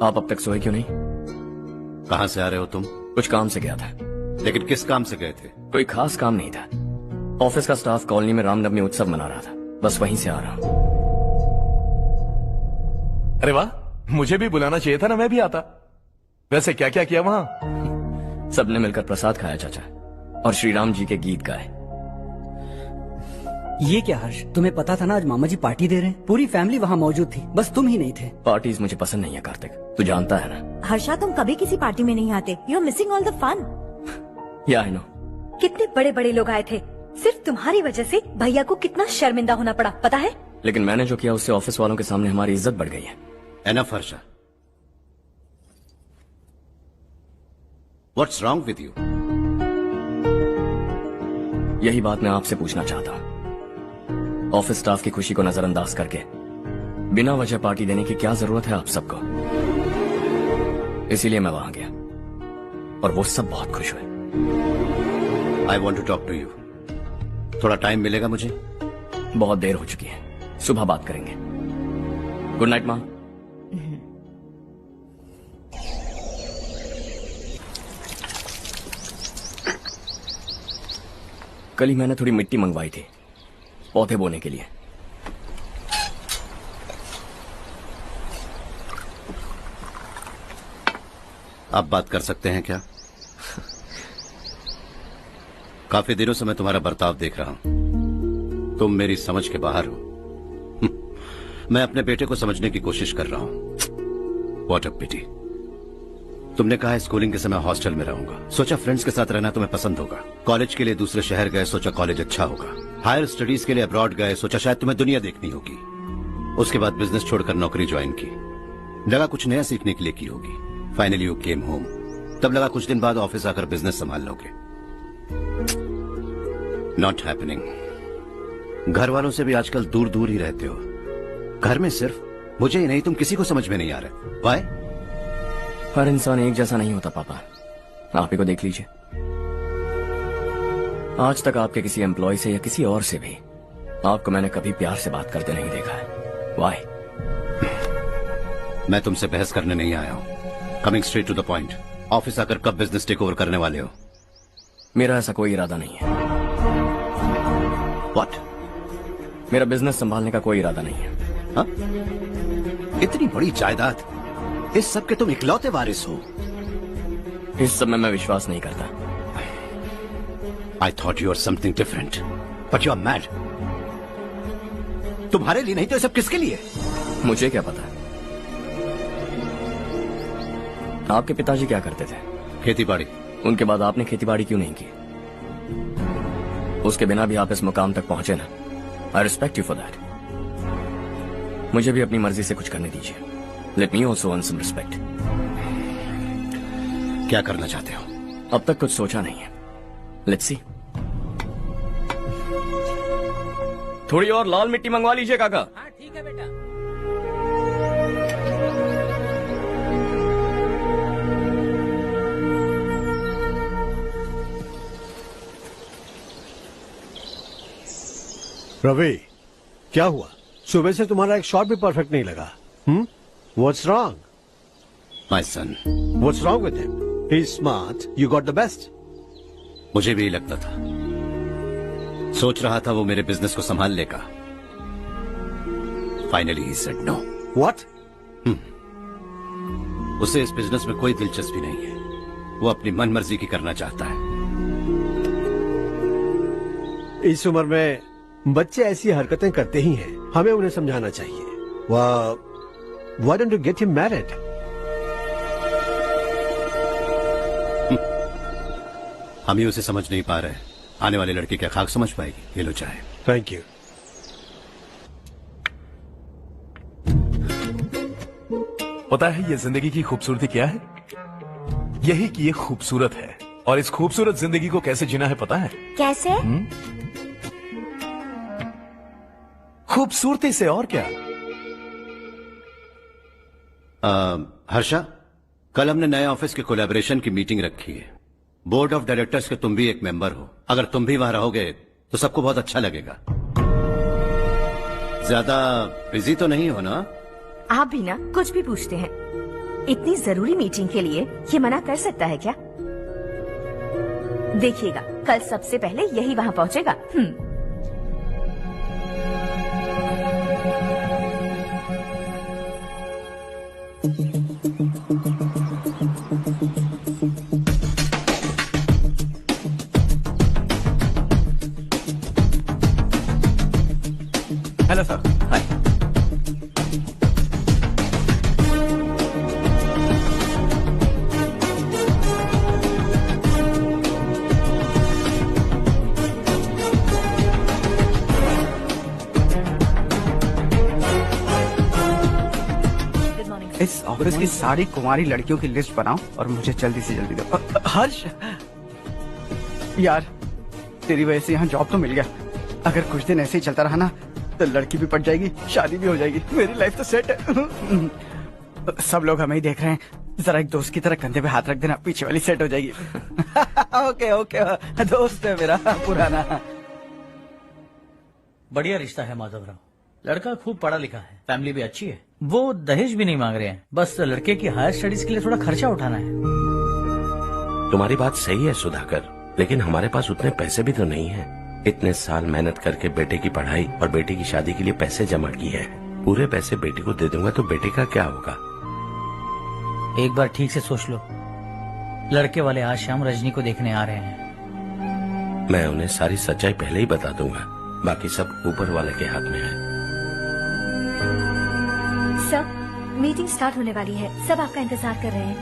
आप अब तक सोए क्यों नहीं? कहां से आ रहे हो तुम? कुछ काम से गया था। लेकिन किस काम से गए थे? कोई खास काम नहीं था। ऑफिस का स्टाफ कॉलोनी में रामनवमी उत्सव मना रहा था, बस वहीं से आ रहा हूं। अरे वाह, मुझे भी बुलाना चाहिए था ना, मैं भी आता। वैसे क्या क्या किया वहां? सबने मिलकर प्रसाद खाया चाचा, और श्री राम जी के गीत गाए। ये क्या हर्ष, तुम्हें पता था ना आज मामा जी पार्टी दे रहे हैं? पूरी फैमिली वहाँ मौजूद थी, बस तुम ही नहीं थे। पार्टीज मुझे पसंद नहीं है कार्तिक, तू जानता है ना। हर्षा, तुम कभी किसी पार्टी में नहीं आते। You are missing all the fun. Yeah I no. कितने बड़े बड़े लोग आए थे, सिर्फ तुम्हारी वजह से भैया को कितना शर्मिंदा होना पड़ा, पता है? लेकिन मैंने जो किया उससे ऑफिस वालों के सामने हमारी इज्जत बढ़ गई है। Enough Harsha, what's wrong with you? यही बात मैं आपसे पूछना चाहता हूँ। ऑफिस स्टाफ की खुशी को नजरअंदाज करके बिना वजह पार्टी देने की क्या जरूरत है आप सबको? इसीलिए मैं वहां गया और वो सब बहुत खुश हुए। I want to talk to you. थोड़ा टाइम मिलेगा मुझे? बहुत देर हो चुकी है, सुबह बात करेंगे। गुड नाइट माँ। कल ही मैंने थोड़ी मिट्टी मंगवाई थी पौधे बोने के लिए। आप बात कर सकते हैं क्या? काफी दिनों से मैं तुम्हारा बर्ताव देख रहा हूं। तुम मेरी समझ के बाहर हो। मैं अपने बेटे को समझने की कोशिश कर रहा हूं। व्हाट अ पिटी। तुमने कहा स्कूलिंग के समय हॉस्टल में रहूंगा, सोचा फ्रेंड्स के साथ रहना तुम्हें पसंद होगा। कॉलेज के लिए दूसरे शहर गए, सोचा कॉलेज अच्छा होगा। हायर स्टडीज के लिए अब्रॉड गए, सोचा शायद तुम्हें दुनिया देखनी होगी। उसके बाद बिजनेस छोड़कर नौकरी ज्वाइन की, लगा कुछ नया सीखने के लिए की होगी। फाइनली यू केम होम, तब लगा कुछ दिन बाद ऑफिस आकर बिजनेस संभाल लोगे। Not happening. घर वालों से भी आजकल दूर दूर ही रहते हो। घर में सिर्फ मुझे ही नहीं, तुम किसी को समझ में नहीं आ रहे। वाई? हर इंसान एक जैसा नहीं होता पापा, आप ही को देख लीजिए। आज तक आपके किसी एम्प्लॉय से या किसी और से भी आपको मैंने कभी प्यार से बात करते नहीं देखा है। वाई? मैं तुमसे बहस करने नहीं आया हूं। Coming straight to the point, office आकर कब बिजनेस टेक ओवर करने वाले हो? मेरा ऐसा कोई इरादा नहीं है। व्हाट? मेरा बिजनेस संभालने का कोई इरादा नहीं है। हाँ? इतनी बड़ी जायदाद, इस सब के तुम इकलौते वारिस हो। इस सब में मैं विश्वास नहीं करता। I thought you were something different, but you are mad. तुम्हारे लिए नहीं तो ये सब किसके लिए? मुझे क्या पता। आपके पिताजी क्या करते थे? खेतीबाड़ी। उनके बाद आपने खेतीबाड़ी क्यों नहीं की? उसके बिना भी आप इस मुकाम तक पहुंचे ना। I respect you for that. मुझे भी अपनी मर्जी से कुछ करने दीजिए। Let me also earn some respect. क्या करना चाहते हो? अब तक कुछ सोचा नहीं है। Let's see. थोड़ी और लाल मिट्टी मंगवा लीजिए काका। हाँ ठीक है बेटा। रवि, क्या हुआ? सुबह से तुम्हारा एक शॉट भी परफेक्ट नहीं लगा। What's wrong? My son. What's wrong with him? He's smart. You got the best. मुझे भी लगता था। सोच रहा था वो मेरे बिजनेस को संभाल लेगा। Finally he said no. What? उसे इस बिजनेस में कोई दिलचस्पी नहीं है। वो अपनी मनमर्जी की करना चाहता है। इस उम्र में बच्चे ऐसी हरकतें करते ही हैं। हमें उन्हें समझाना चाहिए। Why don't you get him married? हम ही उसे समझ नहीं पा रहे। आने वाली लड़की क्या खाक समझ पाएगी? ये लो चाहे। Thank you. पता है ये जिंदगी की खूबसूरती क्या है? यही कि ये खूबसूरत है, और इस खूबसूरत जिंदगी को कैसे जीना है पता है? कैसे? खूबसूरती से, और क्या। हर्षा, कल हमने नए ऑफिस के कोलैबोरेशन की मीटिंग रखी है। बोर्ड ऑफ डायरेक्टर्स के तुम भी एक मेंबर हो। अगर तुम भी वहां रहोगे तो सबको बहुत अच्छा लगेगा। ज्यादा बिजी तो नहीं हो ना? आप भी ना कुछ भी पूछते हैं। इतनी जरूरी मीटिंग के लिए ये मना कर सकता है क्या? देखिएगा, कल सबसे पहले यही वहाँ पहुँचेगा। Hello sir. हाय। इस ऑफिस की सारी कुंवारी लड़कियों की लिस्ट बनाओ और मुझे जल्दी से जल्दी दो। हर्ष यार, तेरी वजह से यहाँ जॉब तो मिल गया। अगर कुछ दिन ऐसे ही चलता रहा ना तो लड़की भी पट जाएगी, शादी भी हो जाएगी, मेरी लाइफ तो सेट है। सब लोग हमें ही देख रहे हैं, जरा एक दोस्त की तरह कंधे पे हाथ रख देना, पीछे वाली सेट हो जाएगी। ओके ओके, दोस्त है मेरा पुराना। बढ़िया रिश्ता है माधव राव। लड़का खूब पढ़ा लिखा है, फैमिली भी अच्छी है। वो दहेज भी नहीं मांग रहे हैं, बस लड़के की हायर स्टडीज के लिए थोड़ा खर्चा उठाना है। तुम्हारी बात सही है सुधाकर, लेकिन हमारे पास उतने पैसे भी तो नहीं है। इतने साल मेहनत करके बेटे की पढ़ाई और बेटे की शादी के लिए पैसे जमा किए हैं। पूरे पैसे बेटे को दे दूंगा तो बेटे का क्या होगा? एक बार ठीक से सोच लो। लड़के वाले आज शाम रजनी को देखने आ रहे हैं। मैं उन्हें सारी सच्चाई पहले ही बता दूंगा, बाकी सब ऊपर वाले के हाथ में है। सर, मीटिंग स्टार्ट होने वाली है, सब आपका इंतजार कर रहे हैं।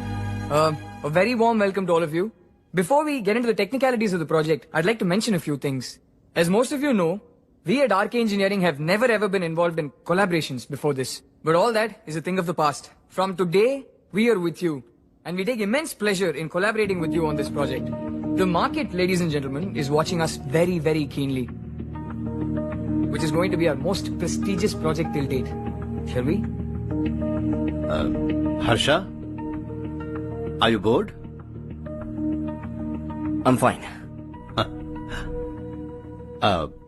A very warm welcome to all of you. Before we get into the technicalities of the project, I'd like to mention a few things. As most of you know, we at RK Engineering have never ever been involved in collaborations before this. But all that is a thing of the past. From today, we are with you. And we take immense pleasure in collaborating with you on this project. The market, ladies and gentlemen, is watching us very, very keenly. Which is going to be our most prestigious project till date. Shall we? Harsha, are you bored? I'm fine.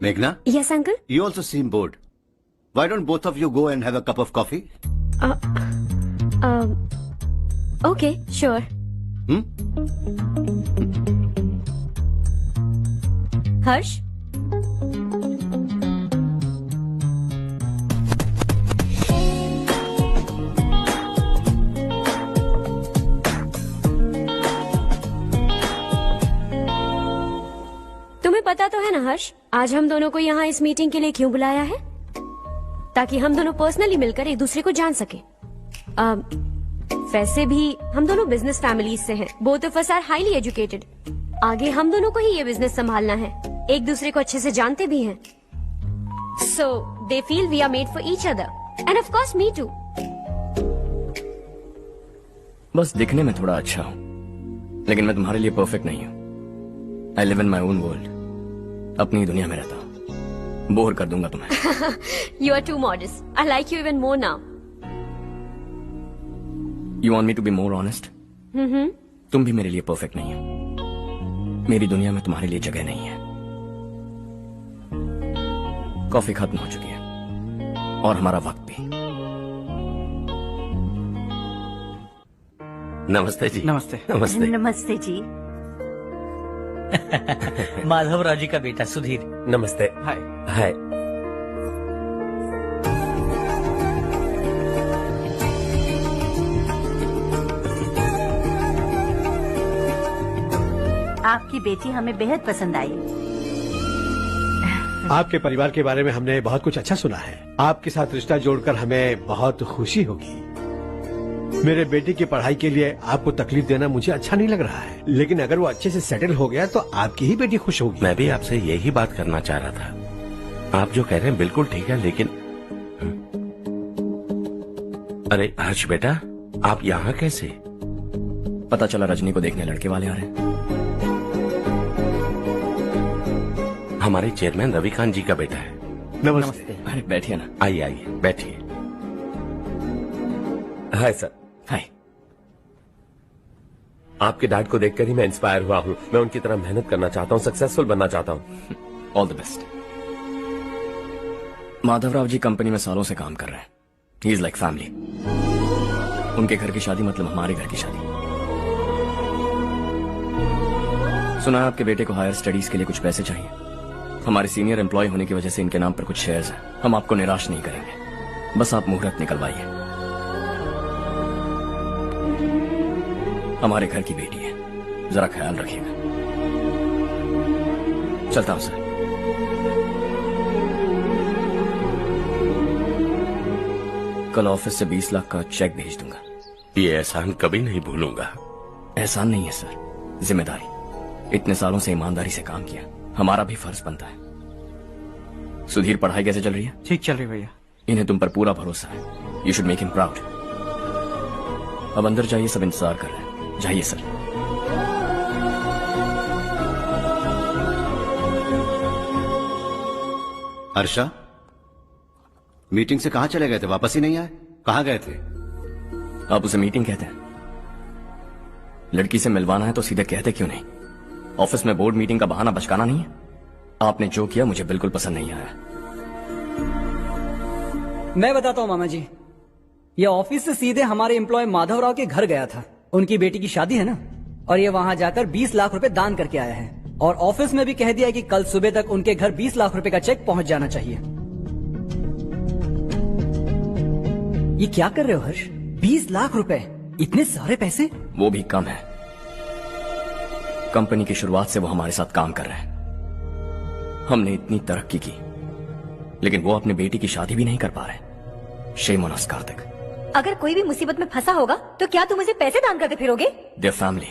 Meghna, Yes, uncle. you also seem bored. Why don't both of you go and have a cup of coffee? Okay, sure. हर्ष, तुम्हें पता तो है ना हर्ष, आज हम दोनों को यहाँ इस मीटिंग के लिए क्यों बुलाया है? ताकि हम दोनों पर्सनली मिलकर एक दूसरे को जान सके। वैसे भी हम दोनों बिजनेस फैमिलीज से हैं। Both of us are highly educated. आगे हम दोनों को ही ये बिजनेस संभालना है, एक दूसरे को अच्छे से जानते भी हैं। So they feel we are made for each other and of course me too. बस दिखने में थोड़ा अच्छा हूँ, लेकिन मैं तुम्हारे लिए परफेक्ट नहीं हूँ। I live in my own world, अपनी ही दुनिया में रहता हूँ। बोर कर दूंगा तुम्हें। You are too modest. I like you even more now. You want me to be more honest? तुम भी मेरे लिए परफेक्ट नहीं हो। मेरी दुनिया में तुम्हारे लिए जगह नहीं है। कॉफी खत्म हो चुकी है और हमारा वक्त भी। नमस्ते जी। नमस्ते। नमस्ते। नमस्ते जी। माधव राव जी का बेटा सुधीर। नमस्ते। हाय। हाय। आपकी बेटी हमें बेहद पसंद आई। आपके परिवार के बारे में हमने बहुत कुछ अच्छा सुना है। आपके साथ रिश्ता जोड़कर हमें बहुत खुशी होगी। मेरे बेटे की पढ़ाई के लिए आपको तकलीफ देना मुझे अच्छा नहीं लग रहा है, लेकिन अगर वो अच्छे से सेटल हो गया तो आपकी ही बेटी खुश होगी। मैं भी आपसे यही बात करना चाह रहा था। आप जो कह रहे हैं बिल्कुल ठीक है, लेकिन अरे हर्ष बेटा, आप यहाँ कैसे? पता चला रजनी को देखने लड़के वाले आ रहे हैं। हमारे चेयरमैन रविकांत जी का बेटा है। नमस्ते। अरे बैठिए ना। आइए आइए बैठिए। Hi sir. हाय। आपके डैड को देखकर ही मैं इंस्पायर हुआ हूँ। मैं उनकी तरह मेहनत करना चाहता हूँ, सक्सेसफुल बनना चाहता हूँ। All the best. Madhavrao ji company में सालों से काम कर रहे हैं। He is like family. उनके घर की शादी मतलब हमारे घर की शादी। सुना है आपके बेटे को हायर स्टडीज के लिए कुछ पैसे चाहिए। हमारे सीनियर एम्प्लॉय होने की वजह से इनके नाम पर कुछ शेयर्स हैं। हम आपको निराश नहीं करेंगे, बस आप मुहूर्त निकलवाइए। हमारे घर की बेटी है, जरा ख्याल रखिएगा। चलता हूं सर। कल ऑफिस से 20 लाख का चेक भेज दूंगा। ये एहसान कभी नहीं भूलूंगा। एहसान नहीं है सर, जिम्मेदारी। इतने सालों से ईमानदारी से काम किया, हमारा भी फर्ज बनता है। सुधीर, पढ़ाई कैसे चल रही है? ठीक चल रही भैया। इन्हें तुम पर पूरा भरोसा है। You should make him proud. अब अंदर जाइए, सब इंतजार कर रहे हैं। जाइए सर। हर्षा, मीटिंग से कहां चले गए थे? वापस ही नहीं आए? कहां गए थे? आप उसे मीटिंग कहते हैं? लड़की से मिलवाना है तो सीधे कहते क्यों नहीं? ऑफिस में बोर्ड मीटिंग का बहाना बचकाना नहीं है। आपने जो किया मुझे बिल्कुल पसंद नहीं आया। मैं बताता हूँ मामा जी, ये ऑफिस से सीधे हमारे एम्प्लॉय माधवराव के घर गया था। उनकी बेटी की शादी है ना, और ये वहां जाकर 20 लाख रुपए दान करके आया है। और ऑफिस में भी कह दिया कि कल सुबह तक उनके घर 20 लाख रुपए का चेक पहुंच जाना चाहिए। ये क्या कर रहे हो हर्ष? 20 लाख रुपए, इतने सारे पैसे? वो भी कम है। कंपनी की शुरुआत से वो हमारे साथ काम कर रहे हैं। हमने इतनी तरक्की की, लेकिन वो अपनी बेटी की शादी भी नहीं कर पा रहे। Shame on us Kartik. अगर कोई भी मुसीबत में फंसा होगा तो क्या तुम उसे पैसे दान करते फिरोगे? Their family.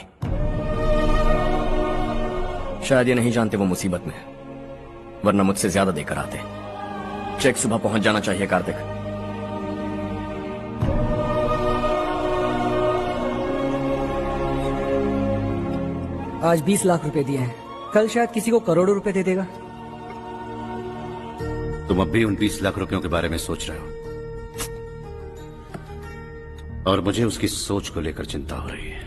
शायद ये नहीं जानते वो मुसीबत में है, वरना मुझसे ज्यादा देकर आते। चेक सुबह पहुंच जाना चाहिए कार्तिक। आज 20 लाख रुपए दिए हैं, कल शायद किसी को करोड़ों रुपए दे देगा। तुम अब भी उन 20 लाख रुपयों के बारे में सोच रहे हो, और मुझे उसकी सोच को लेकर चिंता हो रही है।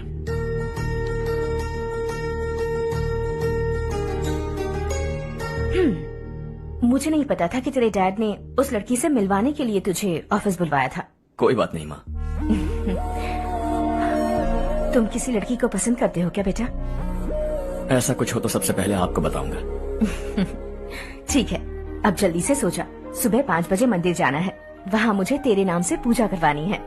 मुझे नहीं पता था कि तेरे डैड ने उस लड़की से मिलवाने के लिए तुझे ऑफिस बुलवाया था। कोई बात नहीं माँ। तुम किसी लड़की को पसंद करते हो क्या बेटा? ऐसा कुछ हो तो सबसे पहले आपको बताऊंगा। ठीक है, अब जल्दी से सो जा। सुबह 5 बजे मंदिर जाना है, वहाँ मुझे तेरे नाम से पूजा करवानी है।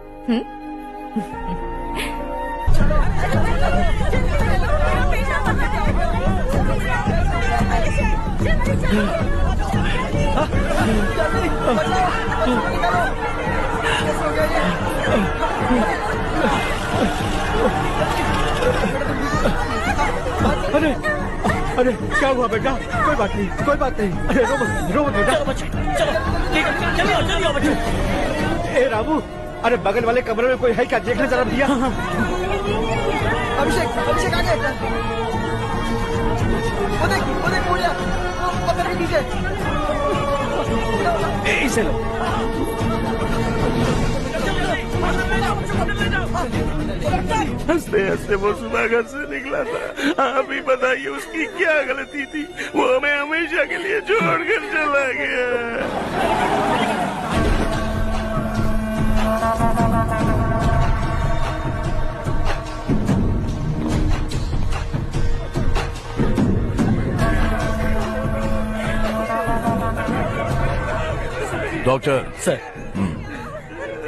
अरे अरे क्या हुआ बेटा? कोई बात नहीं, कोई बात नहीं। अरे रो मत बेटा। चलो बच्चे। ए रामू, अरे बगल वाले कमरे में कोई है क्या? देखने जरा भैया। अभिषेक, अभिषेक आ गया। वो देख बोलिया, वो पत्थर के नीचे। इसे लो। हंसते हंसते वो सुबह घर से निकला था। आप ही बताइए उसकी क्या गलती थी? वो हमें हमेशा के लिए छोड़कर चला गया। डॉक्टर सर,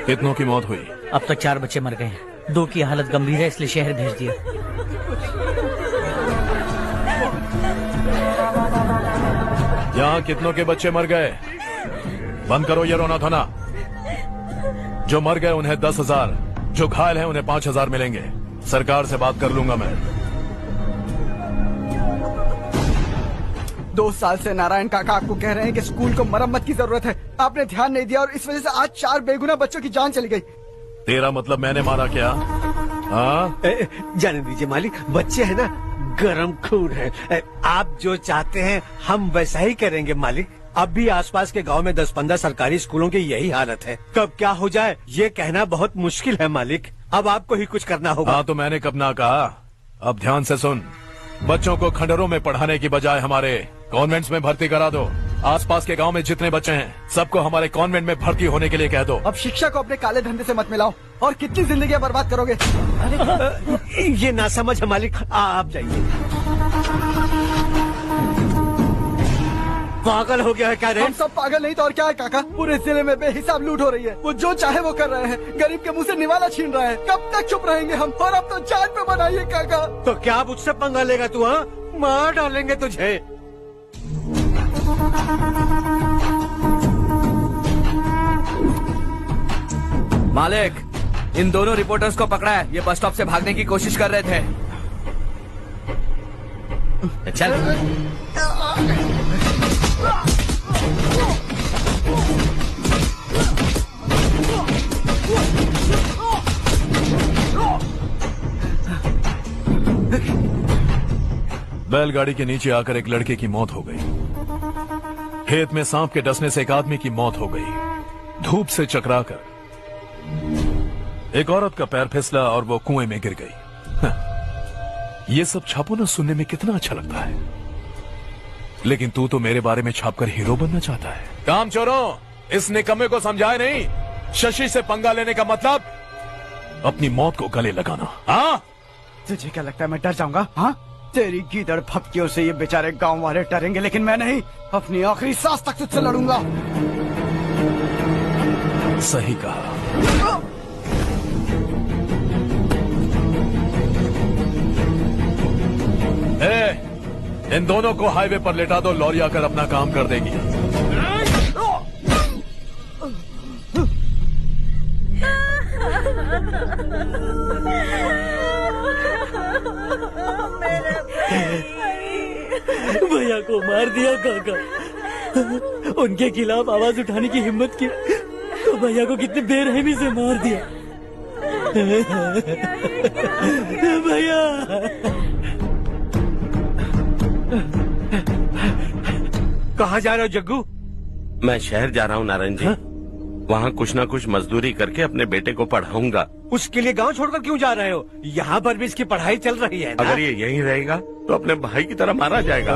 कितनों की मौत हुई? अब तक 4 बच्चे मर गए हैं, 2 की हालत गंभीर है, इसलिए शहर भेज दिया। यहाँ कितनों के बच्चे मर गए? बंद करो ये रोना धोना। जो मर गए उन्हें 10,000, जो घायल हैं उन्हें 5,000 मिलेंगे। सरकार से बात कर लूंगा मैं। 2 साल से नारायण काका आपको कह रहे हैं कि स्कूल को मरम्मत की जरूरत है। आपने ध्यान नहीं दिया और इस वजह से आज 4 बेगुनाह बच्चों की जान चली गई। तेरा मतलब मैंने मारा क्या? हाँ, जाने दीजिए मालिक, बच्चे हैं ना, गरम खून है। आप जो चाहते हैं हम वैसा ही करेंगे मालिक। अब भी आसपास के गांव में 10-15 सरकारी स्कूलों की यही हालत है। कब क्या हो जाए ये कहना बहुत मुश्किल है मालिक। अब आपको ही कुछ करना होगा। हाँ तो मैंने कब ना कहा। अब ध्यान से सुन, बच्चों को खंडरों में पढ़ाने की बजाय हमारे कॉन्वेंट्स में भर्ती करा दो। आसपास के गांव में जितने बच्चे हैं सबको हमारे कॉन्वेंट में भर्ती होने के लिए कह दो। अब शिक्षा को अपने काले धंधे से मत मिलाओ और कितनी जिंदगियां बर्बाद करोगे। ये ना समझ मालिक, आप जाइए। पागल हो गया है क्या रे? हम सब पागल नहीं तो और क्या है काका। पूरे जिले में बेहिसाब लूट हो रही है। वो जो चाहे वो कर रहे हैं। गरीब के मुंह से निवाला छीन रहा है। कब तक चुप रहेंगे हम? और अब तो जान पे बनाइए काका। तो क्या मुझसे पंगा लेगा तू? हाँ, मार डालेंगे तुझे। मालिक, इन दोनों रिपोर्टर्स को पकड़ा है। ये बस स्टॉप से भागने की कोशिश कर रहे थे। चल। बैलगाड़ी के नीचे आकर एक लड़के की मौत हो गई। खेत में सांप के डसने से एक आदमी की मौत हो गई। धूप से चकराकर एक औरत का पैर फिसला और वो कुएं में गिर गई। ये सब छापो ना, सुनने में कितना अच्छा लगता है, लेकिन तू तो मेरे बारे में छापकर हीरो बनना चाहता है। काम चोरों, इस निकम्मे को समझाए नहीं। शशि से पंगा लेने का मतलब अपनी मौत को गले लगाना। हाँ, तुझे क्या लगता है मैं डर जाऊंगा? हाँ, तेरी गीदड़ फपकियों से ये बेचारे गांव वाले डरेंगे, लेकिन मैं नहीं। अपनी आखिरी सांस तक तुझसे लड़ूंगा। सही कहा। इन दोनों को हाईवे पर लेटा दो, लॉरी आकर अपना काम कर देगी। भैया को मार दिया काका। उनके खिलाफ आवाज उठाने की हिम्मत की तो भैया को कितनी बेरहमी से मार दिया। भैया कहाँ जा रहे हो जग्गू? मैं शहर जा रहा हूँ नारायण जी। वहाँ कुछ ना कुछ मजदूरी करके अपने बेटे को पढ़ाऊंगा। उसके लिए गांव छोड़कर क्यों जा रहे हो? यहाँ पर भी इसकी पढ़ाई चल रही है ना? अगर ये यहीं रहेगा तो अपने भाई की तरह मारा जाएगा।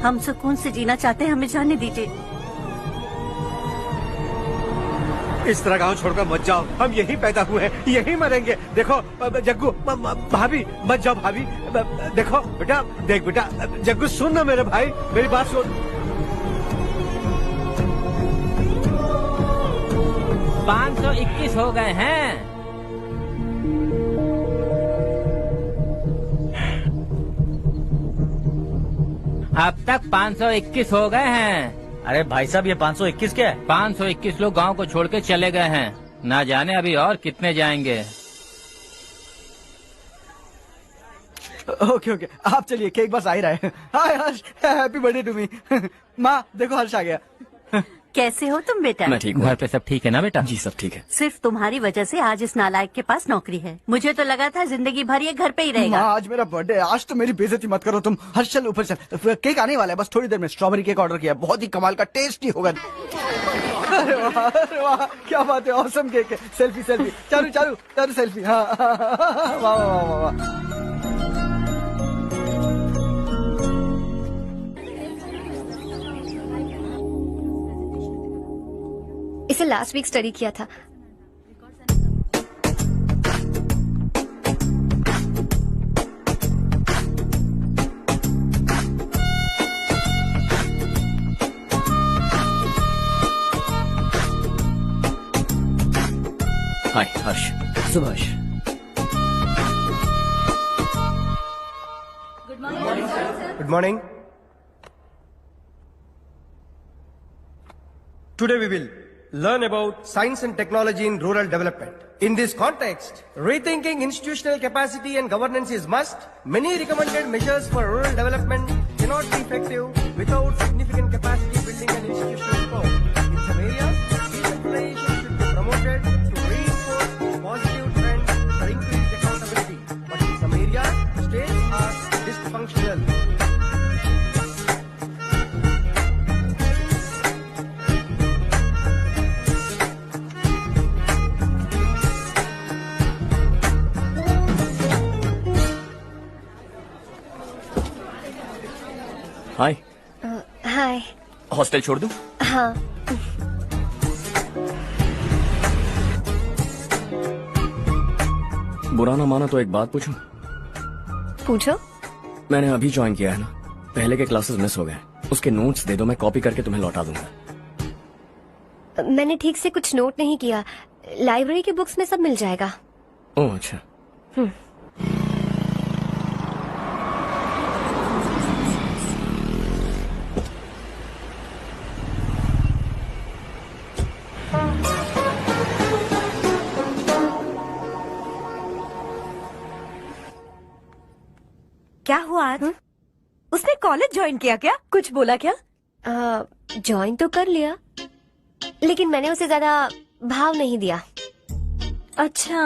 हम सुकून से जीना चाहते हैं, हमें जाने दीजिए। इस तरह गांव छोड़कर मत जाओ। हम यहीं पैदा हुए हैं, यहीं मरेंगे। देखो जग्गू, भाभी मत जाओ। भाभी देखो बेटा, देख बेटा, जग्गू सुन ना मेरे भाई, मेरी बात सुन। 521 हो गए हैं। अब तक 521 हो गए हैं। अरे भाई साहब, ये 521 क्या है? 521 लोग गांव को छोड़ के चले गए हैं। ना जाने अभी और कितने जाएंगे। ओके ओके, आप चलिए, केक बस आ ही रहा है। हाय हर्ष, हैप्पी बर्थडे टू मी। माँ देखो, हर्ष आ गया। कैसे हो तुम बेटा? मैं ठीक हूँ। घर पे सब ठीक है ना बेटा? जी सब ठीक है। सिर्फ तुम्हारी वजह से आज इस नालायक के पास नौकरी है। मुझे तो लगा था जिंदगी भर ये घर पे ही रहेगा। माँ आज मेरा बर्थडे है, आज तो मेरी बेइज्जती मत करो तुम। हर्ष चल ऊपर चल, केक आने वाला है बस थोड़ी देर में। स्ट्रॉबेरी केक ऑर्डर किया, बहुत ही कमाल का टेस्टी होगा। अरे वाह, क्या बात है, ऑसम केक है। सेल्फी सेल्फी, चालू चालू चालू सेल्फी। हाँ वाह वाह वाह वाह। इसे लास्ट वीक स्टडी किया था। हाय हर्ष। Subhash. Good morning. Today we will learn about science and technology in rural development. In this context, rethinking institutional capacity and governance is must. Many recommended measures for rural development cannot be effective without significant capacity building and institutional support. In some areas, decentralization should be promoted to reinforce positive trends for increased accountability. But in some areas, states are dysfunctional. Hi. Hi. Hostel छोड़ दूं? हाँ। बुरा ना माना तो एक बात पूछूं? पूछो। मैंने अभी ज्वाइन किया है ना, पहले के क्लासेस मिस हो गए, उसके नोट्स दे दो, मैं कॉपी करके तुम्हें लौटा दूंगा। मैंने ठीक से कुछ नोट नहीं किया, लाइब्रेरी के बुक्स में सब मिल जाएगा। ओह अच्छा। क्या हुआ आज? उसने कॉलेज ज्वाइन किया क्या? कुछ बोला क्या? ज्वाइन तो कर लिया, लेकिन मैंने उसे ज्यादा भाव नहीं दिया। अच्छा।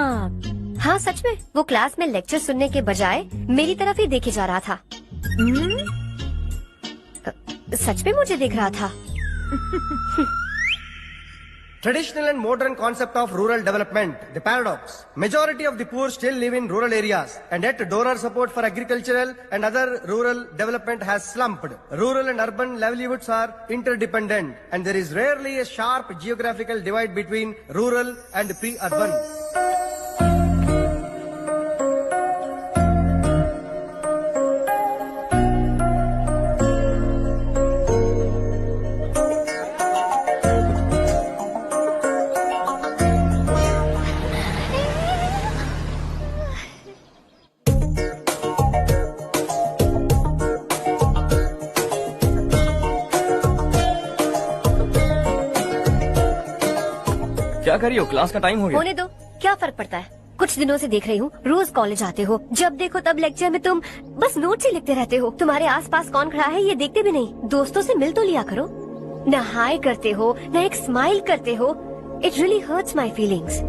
हाँ सच में, वो क्लास में लेक्चर सुनने के बजाय मेरी तरफ ही देखे जा रहा था। सच में मुझे देख रहा था। Traditional and modern concept of rural development, the paradox. Majority of the poor still live in rural areas, and yet donor support for agricultural and other rural development has slumped. Rural and urban livelihoods are interdependent, and there is rarely a sharp geographical divide between rural and pre-urban. क्या कर रही हो? Class का time हो गया। होने दो, क्या फर्क पड़ता है? कुछ दिनों से देख रही हूँ, रोज कॉलेज आते हो, जब देखो तब लेक्चर में तुम बस नोट्स ही लिखते रहते हो। तुम्हारे आसपास कौन खड़ा है ये देखते भी नहीं। दोस्तों से मिल तो लिया करो। न हाय करते हो, न एक स्माइल करते हो। It really hurts my feelings.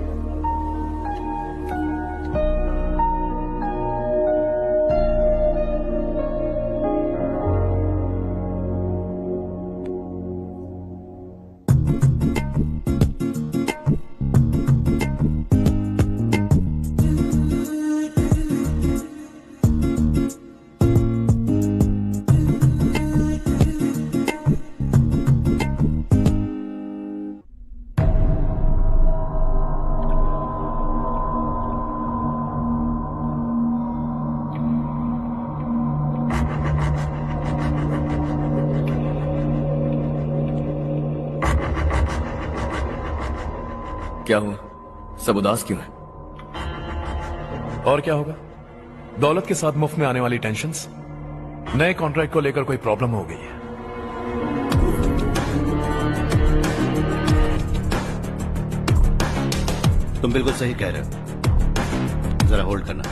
क्या हुआ? सब उदास क्यों है? और क्या होगा? दौलत के साथ मुफ्त में आने वाली टेंशन्स। नए कॉन्ट्रैक्ट को लेकर कोई प्रॉब्लम हो गई है। तुम बिल्कुल सही कह रहे हो, जरा होल्ड करना।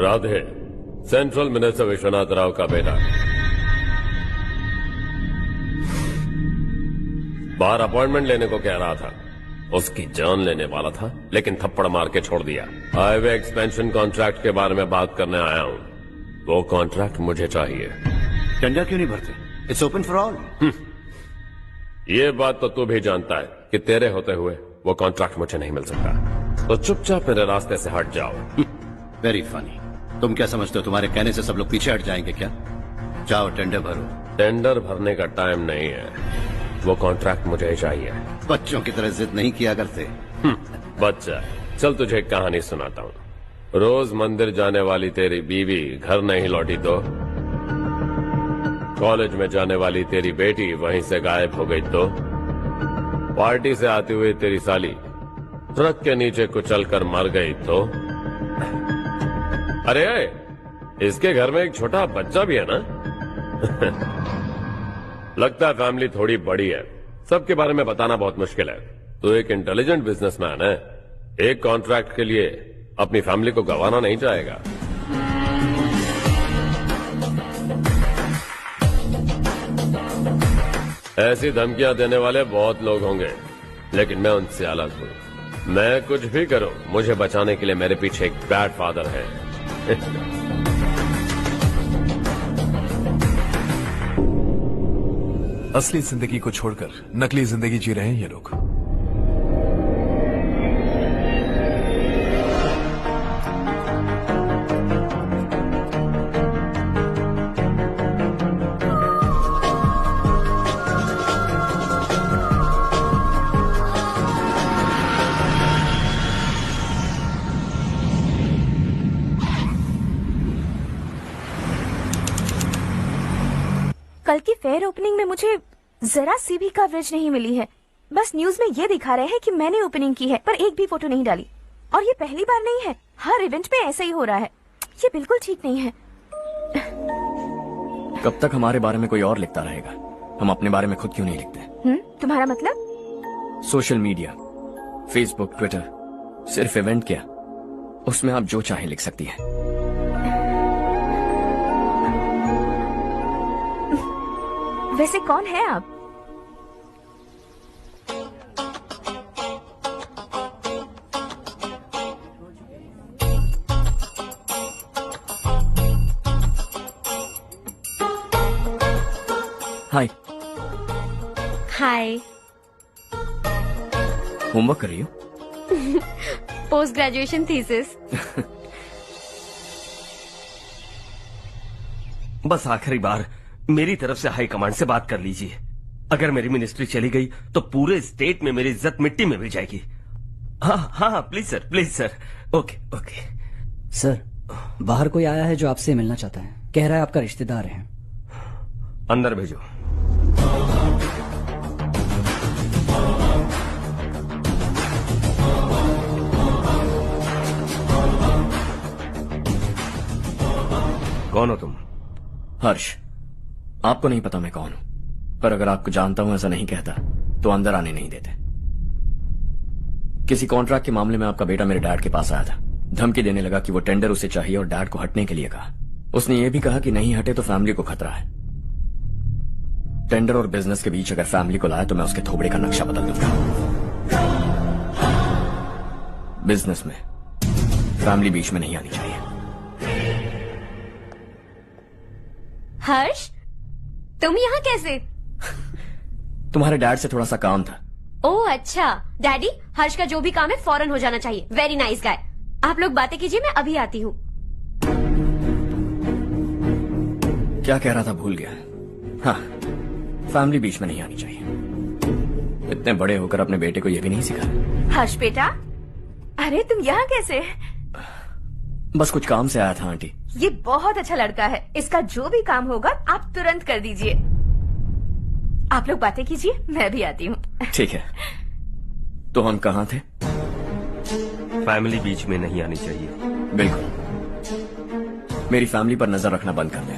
राधे, सेंट्रल मिनिस्टर विश्वनाथ राव का बेटा बाहर अपॉइंटमेंट लेने को कह रहा था। उसकी जान लेने वाला था, लेकिन थप्पड़ मार के छोड़ दिया। हाईवे एक्सपेंशन कॉन्ट्रैक्ट के बारे में बात करने आया हूँ। वो कॉन्ट्रैक्ट मुझे चाहिए। टेंडर क्यों नहीं भरते? It's open for all. ये बात तो तू भी जानता है कि तेरे होते हुए वो कॉन्ट्रैक्ट मुझे नहीं मिल सकता। तो चुपचाप मेरे रास्ते से हट जाओ। Very funny. तुम क्या समझते हो तुम्हारे कहने से सब लोग पीछे हट जाएंगे क्या? जाओ टेंडर भरो। टेंडर भरने का टाइम नहीं है, वो कॉन्ट्रैक्ट मुझे चाहिए। बच्चों की तरह जिद नहीं किया करते। बच्चा, चल तुझे एक कहानी सुनाता हूँ। रोज मंदिर जाने वाली तेरी बीवी घर नहीं लौटी तो, कॉलेज में जाने वाली तेरी बेटी वहीं से गायब हो गई तो, पार्टी से आती हुई तेरी साली ट्रक के नीचे कुचलकर मर गई तो। अरे इसके घर में एक छोटा बच्चा भी है ना। लगता है फैमिली थोड़ी बड़ी है, सबके बारे में बताना बहुत मुश्किल है। तो एक इंटेलिजेंट बिजनेसमैन है, एक कॉन्ट्रैक्ट के लिए अपनी फैमिली को गंवाना नहीं चाहेगा। ऐसी धमकियां देने वाले बहुत लोग होंगे, लेकिन मैं उनसे अलग हूं। मैं कुछ भी करूं, मुझे बचाने के लिए मेरे पीछे एक बैड फादर है। असली जिंदगी को छोड़कर नकली जिंदगी जी रहे हैं ये लोग। फेयर ओपनिंग में मुझे जरा सी भी कवरेज नहीं मिली है। बस न्यूज में ये दिखा रहे हैं कि मैंने ओपनिंग की है, पर एक भी फोटो नहीं डाली। और ये पहली बार नहीं है, हर इवेंट में ऐसा ही हो रहा है। ये बिल्कुल ठीक नहीं है। कब तक हमारे बारे में कोई और लिखता रहेगा? हम अपने बारे में खुद क्यों नहीं लिखते? तुम्हारा मतलब? सोशल मीडिया, फेसबुक, ट्विटर, सिर्फ इवेंट क्या, उसमें आप जो चाहे लिख सकती हैं। वैसे कौन है आप? हाय। हाय। होमवर्क कर रही हो? Post graduation thesis. बस आखिरी बार मेरी तरफ से हाई कमांड से बात कर लीजिए। अगर मेरी मिनिस्ट्री चली गई तो पूरे स्टेट में मेरी इज्जत मिट्टी में मिल जाएगी। हाँ हाँ please sir, please sir. Okay okay sir, बाहर कोई आया है जो आपसे मिलना चाहता है। कह रहा है आपका रिश्तेदार है। अंदर भेजो। कौन हो तुम? हर्ष। आपको नहीं पता मैं कौन हूं, पर अगर आपको जानता हूं ऐसा नहीं कहता तो अंदर आने नहीं देते। किसी कॉन्ट्रैक्ट के मामले में आपका बेटा मेरे डैड के पास आया था। धमकी देने लगा कि वो टेंडर उसे चाहिए और डैड को हटने के लिए कहा। उसने ये भी कहा कि नहीं हटे तो फैमिली को खतरा है। टेंडर और बिजनेस के बीच अगर फैमिली को लाया तो मैं उसके थोबड़े का नक्शा बदल दूंगा। बिजनेस में फैमिली बीच में नहीं आनी चाहिए। हर्ष, तुम यहाँ कैसे? तुम्हारे डैड से थोड़ा सा काम था। ओह अच्छा। डैडी, हर्ष का जो भी काम है फौरन हो जाना चाहिए। Very nice guy. आप लोग बातें कीजिए, मैं अभी आती हूँ। क्या कह रहा था भूल गया। हाँ, फैमिली बीच में नहीं आनी चाहिए। इतने बड़े होकर अपने बेटे को यह भी नहीं सिखाया। हर्ष बेटा, अरे तुम यहाँ कैसे? बस कुछ काम से आया था आंटी। ये बहुत अच्छा लड़का है। इसका जो भी काम होगा आप तुरंत कर दीजिए। आप लोग बातें कीजिए, मैं भी आती हूँ। ठीक है। तो हम कहाँ थे? फैमिली बीच में नहीं आनी चाहिए। बिल्कुल। मेरी फैमिली पर नजर रखना बंद कर दे।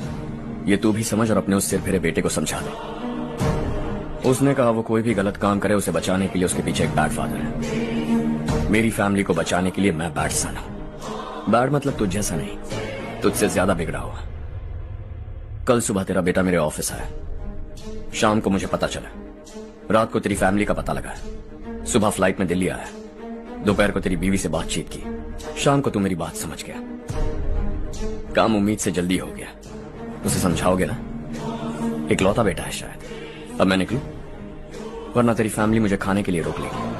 ये तू भी समझ और अपने उस सिर फिरे बेटे को समझा दे। उसने कहा वो कोई भी गलत काम करे उसे बचाने के लिए उसके पीछे एक बैड फादर है। मेरी फैमिली को बचाने के लिए मैं बैड सन हूं। बैड मतलब तुझ जैसा नहीं, तुझसे ज्यादा बिगड़ा हुआ। कल सुबह तेरा बेटा मेरे ऑफिस आया। शाम को मुझे पता चला। रात को तेरी फैमिली का पता लगा। सुबह फ्लाइट में दिल्ली आया। दोपहर को तेरी बीवी से बातचीत की। शाम को तू मेरी बात समझ गया। काम उम्मीद से जल्दी हो गया। उसे समझाओगे ना? इकलौता बेटा है शायद। अब मैं निकलूं, वरना तेरी फैमिली मुझे खाने के लिए रोक लेगी।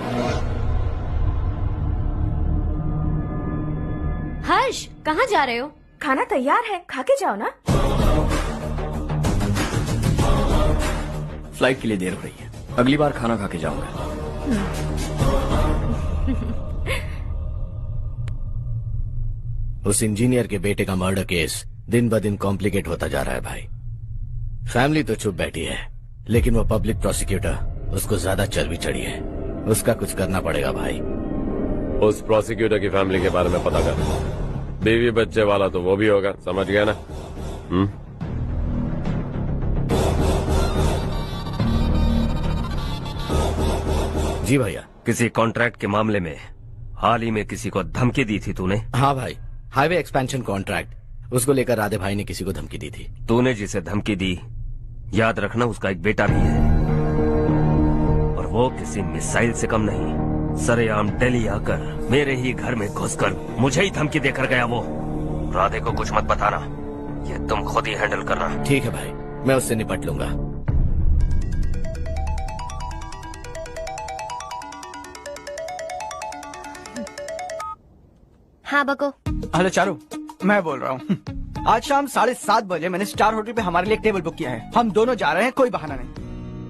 हर्ष, कहाँ जा रहे हो? खाना तैयार है, खा के जाओ ना। फ्लाइट के लिए देर हो रही है। अगली बार खाना खा के जाऊंगा। उस इंजीनियर के बेटे का मर्डर केस दिन ब दिन कॉम्प्लिकेट होता जा रहा है भाई। फैमिली तो चुप बैठी है, लेकिन वो पब्लिक प्रोसिक्यूटर उसको ज्यादा चर्बी चढ़ी है। उसका कुछ करना पड़ेगा भाई। उस प्रोसिक्यूटर की फैमिली के बारे में पता कर। बीवी बच्चे वाला तो वो भी होगा, समझ गया ना? जी भैया। किसी कॉन्ट्रैक्ट के मामले में हाल ही में किसी को धमकी दी थी तूने? हाँ भाई, हाईवे एक्सपेंशन कॉन्ट्रैक्ट, उसको लेकर राधे भाई ने किसी को धमकी दी थी। तूने जिसे धमकी दी, याद रखना उसका एक बेटा भी है, और वो किसी मिसाइल से कम नहीं। सरेआम दिल्ली आकर मेरे ही घर में घुसकर मुझे ही धमकी देकर गया वो। राधे को कुछ मत बताना, ये तुम खुद ही हैंडल करना। ठीक है भाई, मैं उससे निपट लूंगा। हाँ बको। हेलो चारू, मैं बोल रहा हूँ। आज शाम 7:30 बजे मैंने स्टार होटल पे हमारे लिए एक टेबल बुक किया है। हम दोनों जा रहे हैं, कोई बहाना नहीं।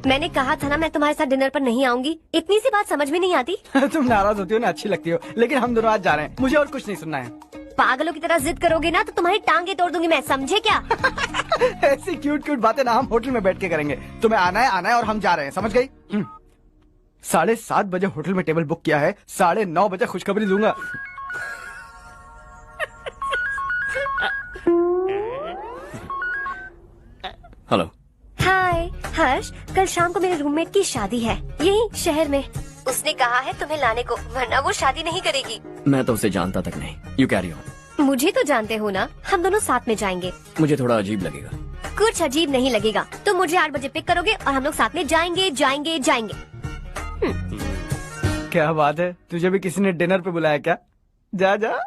मैंने कहा था ना मैं तुम्हारे साथ डिनर पर नहीं आऊंगी। इतनी सी बात समझ में नहीं आती? तुम नाराज होती हो ना, अच्छी लगती हो, लेकिन हम दोनों आज जा रहे हैं। मुझे और कुछ नहीं सुनना है। पागलों की तरह जिद करोगे ना तो तुम्हारी टांगे तोड़ दूंगी मैं, समझे क्या? ऐसी क्यूट क्यूट बातें ना हम होटल में बैठ के करेंगे। तुम्हें आना है और हम जा रहे हैं, समझ गई? 7:30 बजे होटल में टेबल बुक किया है, 9:30 बजे खुशखबरी दूंगा। हेलो। हाय हर्ष, कल शाम को मेरे रूममेट की शादी है यही शहर में। उसने कहा है तुम्हें लाने को, वरना वो शादी नहीं करेगी। मैं तो उसे जानता तक नहीं। You carry on. मुझे तो जानते हो ना, हम दोनों साथ में जाएंगे। मुझे थोड़ा अजीब लगेगा। कुछ अजीब नहीं लगेगा। तुम मुझे 8 बजे पिक करोगे और हम लोग साथ में जाएंगे जाएंगे जाएंगे। क्या बात है, तुझे भी किसी ने डिनर पे बुलाया क्या? जा जा।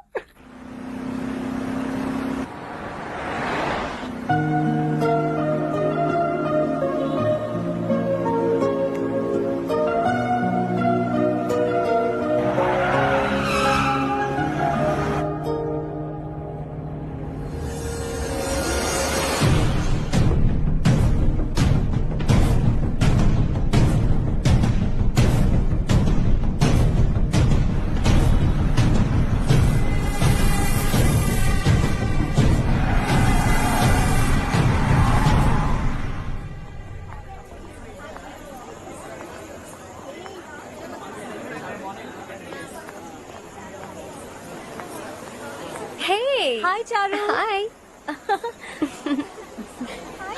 हाय चारू। हाय।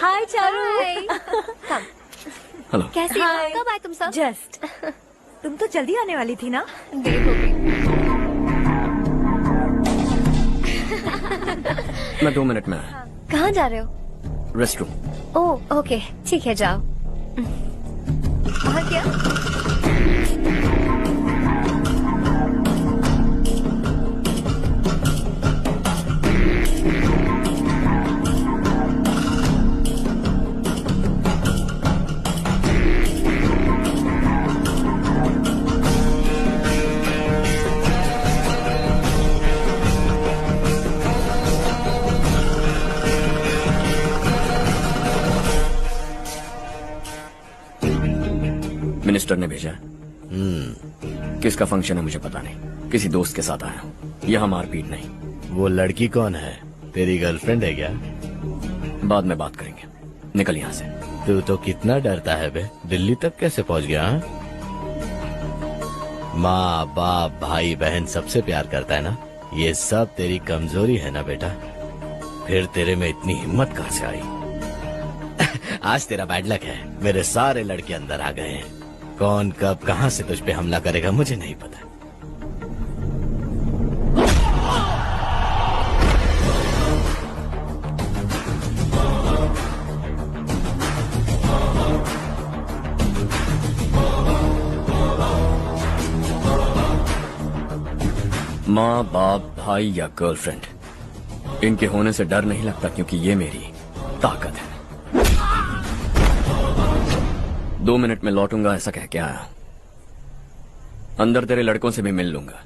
हाय चारू। हेलो। कैसी हो? कब आए तुम सब? जस्ट। तुम तो जल्दी आने वाली थी ना? देर हो गई। मैं 2 मिनट में आया। कहाँ जा रहे हो? Rest room. ओह ओके, ठीक है जाओ। वहाँ क्या? मिनिस्टर ने भेजा। किसका फंक्शन है मुझे पता नहीं, किसी दोस्त के साथ आया हूँ। यहाँ मारपीट नहीं। वो लड़की कौन है? तेरी गर्लफ्रेंड है क्या? बाद में बात करेंगे, निकल यहाँ से। तू तो कितना डरता है बे, दिल्ली तक कैसे पहुँच गया? माँ बाप भाई बहन सबसे प्यार करता है ना, ये सब तेरी कमजोरी है ना बेटा। फिर तेरे में इतनी हिम्मत कहाँ से आई? आज तेरा बैड लक है, मेरे सारे लड़के अंदर आ गए हैं। कौन कब कहां से तुझ पे हमला करेगा मुझे नहीं पता। माँ बाप भाई या गर्लफ्रेंड, इनके होने से डर नहीं लगता, क्योंकि ये मेरी ताकत है। 2 मिनट में लौटूंगा ऐसा कह के आया। अंदर तेरे लड़कों से भी मिल लूंगा।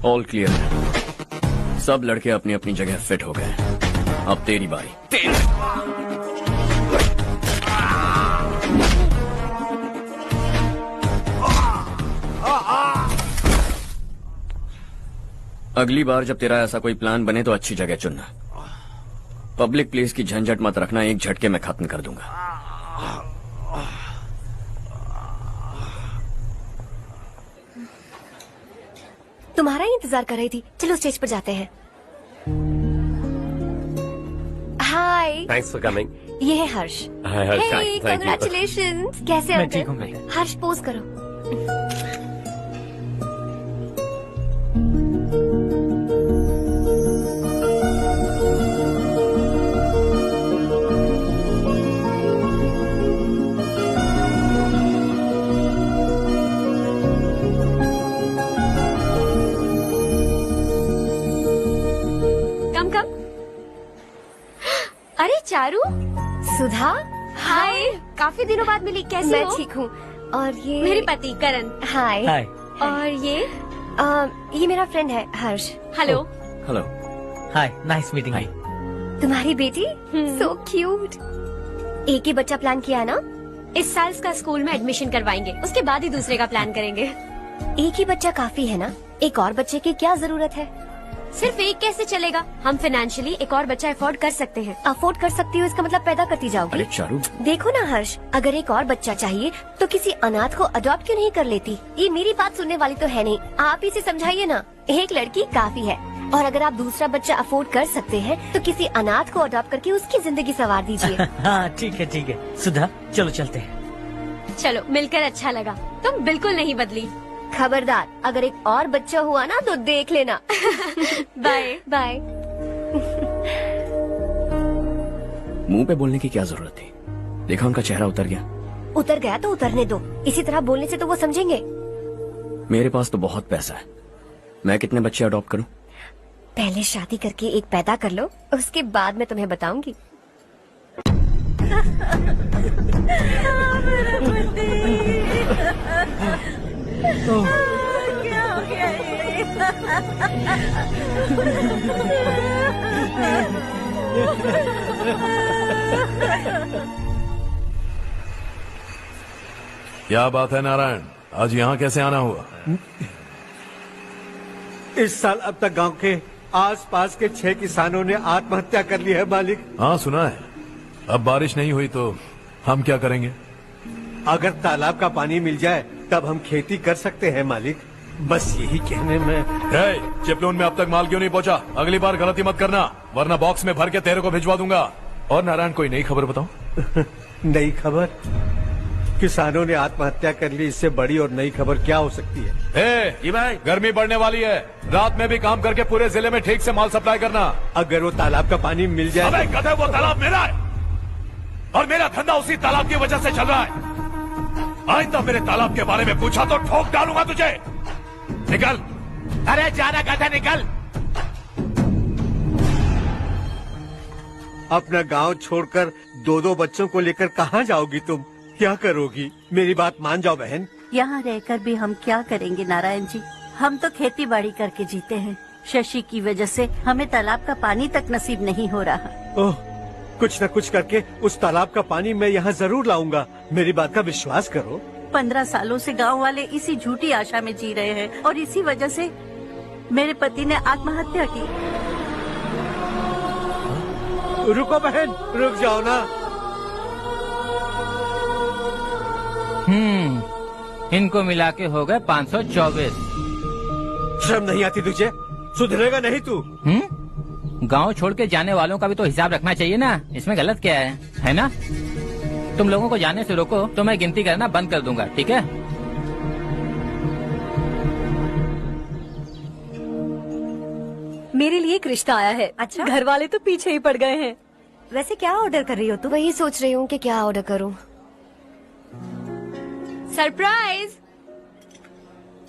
ऑल क्लियर है। सब लड़के अपनी अपनी जगह फिट हो गए। अब तेरी बारी। अगली बार जब तेरा ऐसा कोई प्लान बने तो अच्छी जगह चुनना। पब्लिक प्लेस की झंझट मत रखना, एक झटके में खत्म कर दूंगा। तुम्हारा ही इंतजार कर रही थी। चलो स्टेज पर जाते हैं। हाय। Thanks for coming. ये है Harsh. Hi Harsh, hey, thank you. Congratulations. कैसे हो मैं ठीक हूँ, मैं। हर्ष पोज करो। अरे चारू। सुधा। हाय। काफी दिनों बाद मिली, कैसी मैं हो? ठीक हूँ। और ये मेरे पति करण। हाय। हाय। और ये मेरा फ्रेंड है हर्ष। हेलो। हेलो। हाय, नाइस मीटिंग। तुम्हारी बेटी सो क्यूट। एक ही बच्चा प्लान किया है ना? इस साल इसका स्कूल में एडमिशन करवाएंगे, उसके बाद ही दूसरे का प्लान करेंगे। एक ही बच्चा काफी है ना? एक और बच्चे की क्या जरूरत है? सिर्फ एक कैसे चलेगा? हम फाइनेंशियली एक और बच्चा अफोर्ड कर सकते हैं। अफोर्ड कर सकती हो इसका मतलब पैदा करती जाओगी। अरे चारू, देखो ना हर्ष, अगर एक और बच्चा चाहिए तो किसी अनाथ को अडॉप्ट क्यों नहीं कर लेती? ये मेरी बात सुनने वाली तो है नहीं, आप इसे समझाइए ना। एक लड़की काफी है, और अगर आप दूसरा बच्चा अफोर्ड कर सकते हैं तो किसी अनाथ को अडॉप्ट करके उसकी जिंदगी संवार दीजिए। हाँ ठीक है ठीक है। सुधा चलो चलते हैं। चलो, मिलकर अच्छा लगा। तुम बिल्कुल नहीं बदली। खबरदार, अगर एक और बच्चा हुआ ना तो देख लेना। Bye bye. मुंह पे बोलने की क्या जरूरत थी? देखा उनका चेहरा उतर गया। उतर गया तो उतरने दो, इसी तरह बोलने से तो वो समझेंगे। मेरे पास तो बहुत पैसा है, मैं कितने बच्चे अडॉप्ट करूं? पहले शादी करके एक पैदा कर लो, उसके बाद मैं तुम्हें बताऊंगी। क्या हो गया क्या बात है नारायण, आज यहाँ कैसे आना हुआ? इस साल अब तक गांव के आसपास के 6 किसानों ने आत्महत्या कर ली है मालिक। हाँ सुना है। अब बारिश नहीं हुई तो हम क्या करेंगे? अगर तालाब का पानी मिल जाए तब हम खेती कर सकते हैं मालिक। बस यही कहने में। चिपलून में अब तक माल क्यों नहीं पहुंचा? अगली बार गलती मत करना, वरना बॉक्स में भर के तेरे को भिजवा दूंगा। और नारायण, कोई नई खबर बताओ। नई खबर? किसानों ने आत्महत्या कर ली, इससे बड़ी और नई खबर क्या हो सकती है? जी भाई, गर्मी बढ़ने वाली है, रात में भी काम करके पूरे जिले में ठीक से माल सप्लाई करना। अगर वो तालाब का पानी मिल जाए। अबे गधे, वो तालाब मेरा है और मेरा धंधा उसी तालाब की वजह से चल रहा है। आइंदा मेरे तालाब के बारे में पूछा तो ठोक डालूंगा तुझे। निकल। अरे जाना गधा, निकल। अपना गांव छोड़कर 2-2 बच्चों को लेकर कहाँ जाओगी तुम? क्या करोगी? मेरी बात मान जाओ बहन। यहाँ रहकर भी हम क्या करेंगे नारायण जी? हम तो खेती बाड़ी करके जीते हैं। शशि की वजह से हमें तालाब का पानी तक नसीब नहीं हो रहा। ओह, कुछ न कुछ करके उस तालाब का पानी मैं यहाँ जरूर लाऊंगा। मेरी बात का विश्वास करो। 15 सालों से गांव वाले इसी झूठी आशा में जी रहे हैं और इसी वजह से मेरे पति ने आत्महत्या की। रुको बहन, रुक जाओ ना। इनको मिला के हो गए 524। शर्म नहीं आती तुझे? सुधरेगा नहीं तू? गांव छोड़ के जाने वालों का भी तो हिसाब रखना चाहिए ना। इसमें गलत क्या है ना? तुम लोगों को जाने से रोको तो मैं गिनती करना बंद कर दूंगा, ठीक है? मेरे लिए एक रिश्ता आया है। अच्छा? घर वाले तो पीछे ही पड़ गए हैं। वैसे क्या ऑर्डर कर रही हो तुम? वही सोच रही हूँ कि क्या ऑर्डर करूँ। सरप्राइज!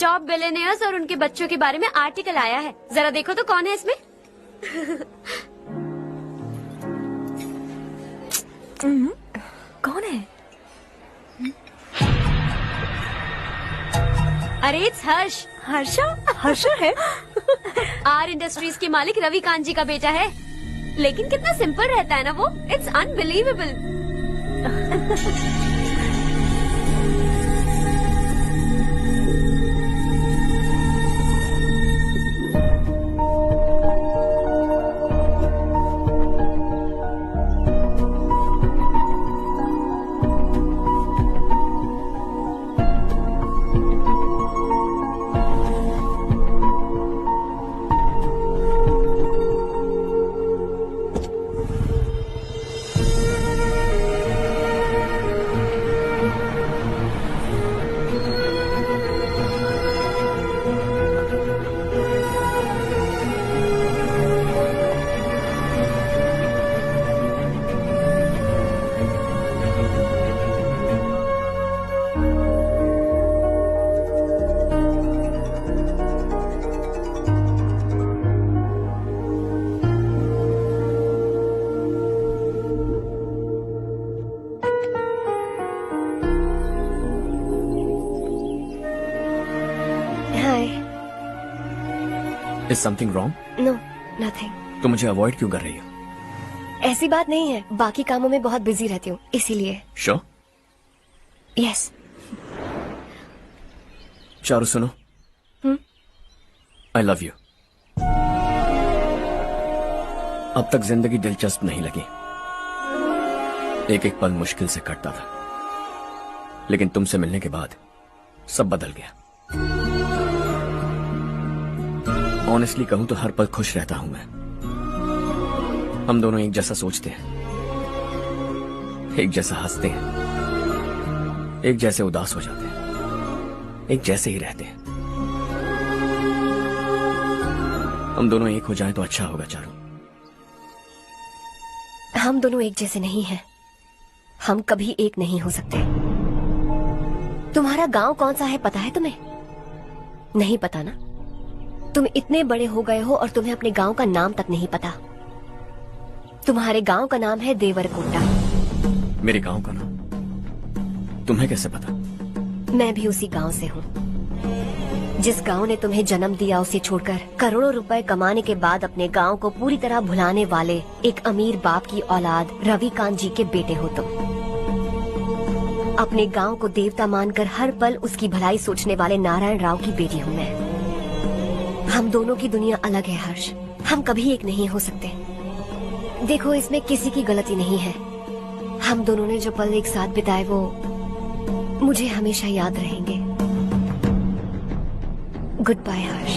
टॉप बिलियनियर्स और उनके बच्चों के बारे में आर्टिकल आया है, जरा देखो तो कौन है इसमें। कौन है? अरे इट्स हर्ष। हर्षा? हर्षा है? आर इंडस्ट्रीज के मालिक रवि कांत जी का बेटा है, लेकिन कितना सिंपल रहता है ना वो, it's unbelievable. Is something wrong? No nothing. तो मुझे अवॉइड क्यों कर रही हो? ऐसी बात नहीं है, बाकी कामों में बहुत बिजी रहती हूँ इसीलिए। Sure? यस। चारू सुनो, I love you। अब तक जिंदगी दिलचस्प नहीं लगी, एक एक पल मुश्किल से कटता था, लेकिन तुमसे मिलने के बाद सब बदल गया। ऑनेस्टली कहूं तो हर पल खुश रहता हूं मैं। हम दोनों एक जैसा सोचते हैं, एक जैसा हंसते हैं, एक जैसे उदास हो जाते हैं, एक जैसे ही रहते हैं। हम दोनों एक हो जाएं तो अच्छा होगा चारू। हम दोनों एक जैसे नहीं हैं, हम कभी एक नहीं हो सकते। तुम्हारा गांव कौन सा है पता है तुम्हें? नहीं पता ना? तुम इतने बड़े हो गए हो और तुम्हें अपने गांव का नाम तक नहीं पता। तुम्हारे गांव का नाम है देवरकोटा। मेरे गांव का नाम तुम्हें कैसे पता? मैं भी उसी गांव से हूँ। जिस गांव ने तुम्हें जन्म दिया उसे छोड़कर करोड़ों रुपए कमाने के बाद अपने गांव को पूरी तरह भुलाने वाले एक अमीर बाप की औलाद रवि कांत जी के बेटे हो तुम। अपने गांव को देवता मानकर हर पल उसकी भलाई सोचने वाले नारायण राव की बेटी हूँ मैं। हम दोनों की दुनिया अलग है हर्ष, हम कभी एक नहीं हो सकते। देखो इसमें किसी की गलती नहीं है। हम दोनों ने जो पल एक साथ बिताए वो मुझे हमेशा याद रहेंगे। गुड बाय हर्ष।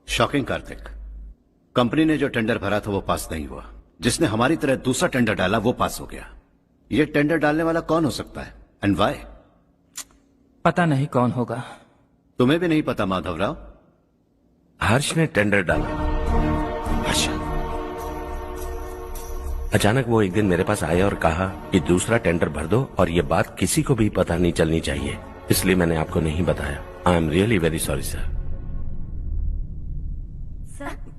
शॉकिंग कार्तिक, कंपनी ने जो टेंडर भरा था वो पास नहीं हुआ। जिसने हमारी तरह दूसरा टेंडर डाला वो पास हो गया। ये टेंडर डालने वाला कौन हो सकता है एंड व्हाई? पता नहीं कौन होगा। तुम्हें भी नहीं पता माधवराव? हर्ष ने टेंडर डाला। हर्ष अचानक वो एक दिन मेरे पास आया और कहा कि दूसरा टेंडर भर दो और ये बात किसी को भी पता नहीं चलनी चाहिए, इसलिए मैंने आपको नहीं बताया। I am really very sorry sir.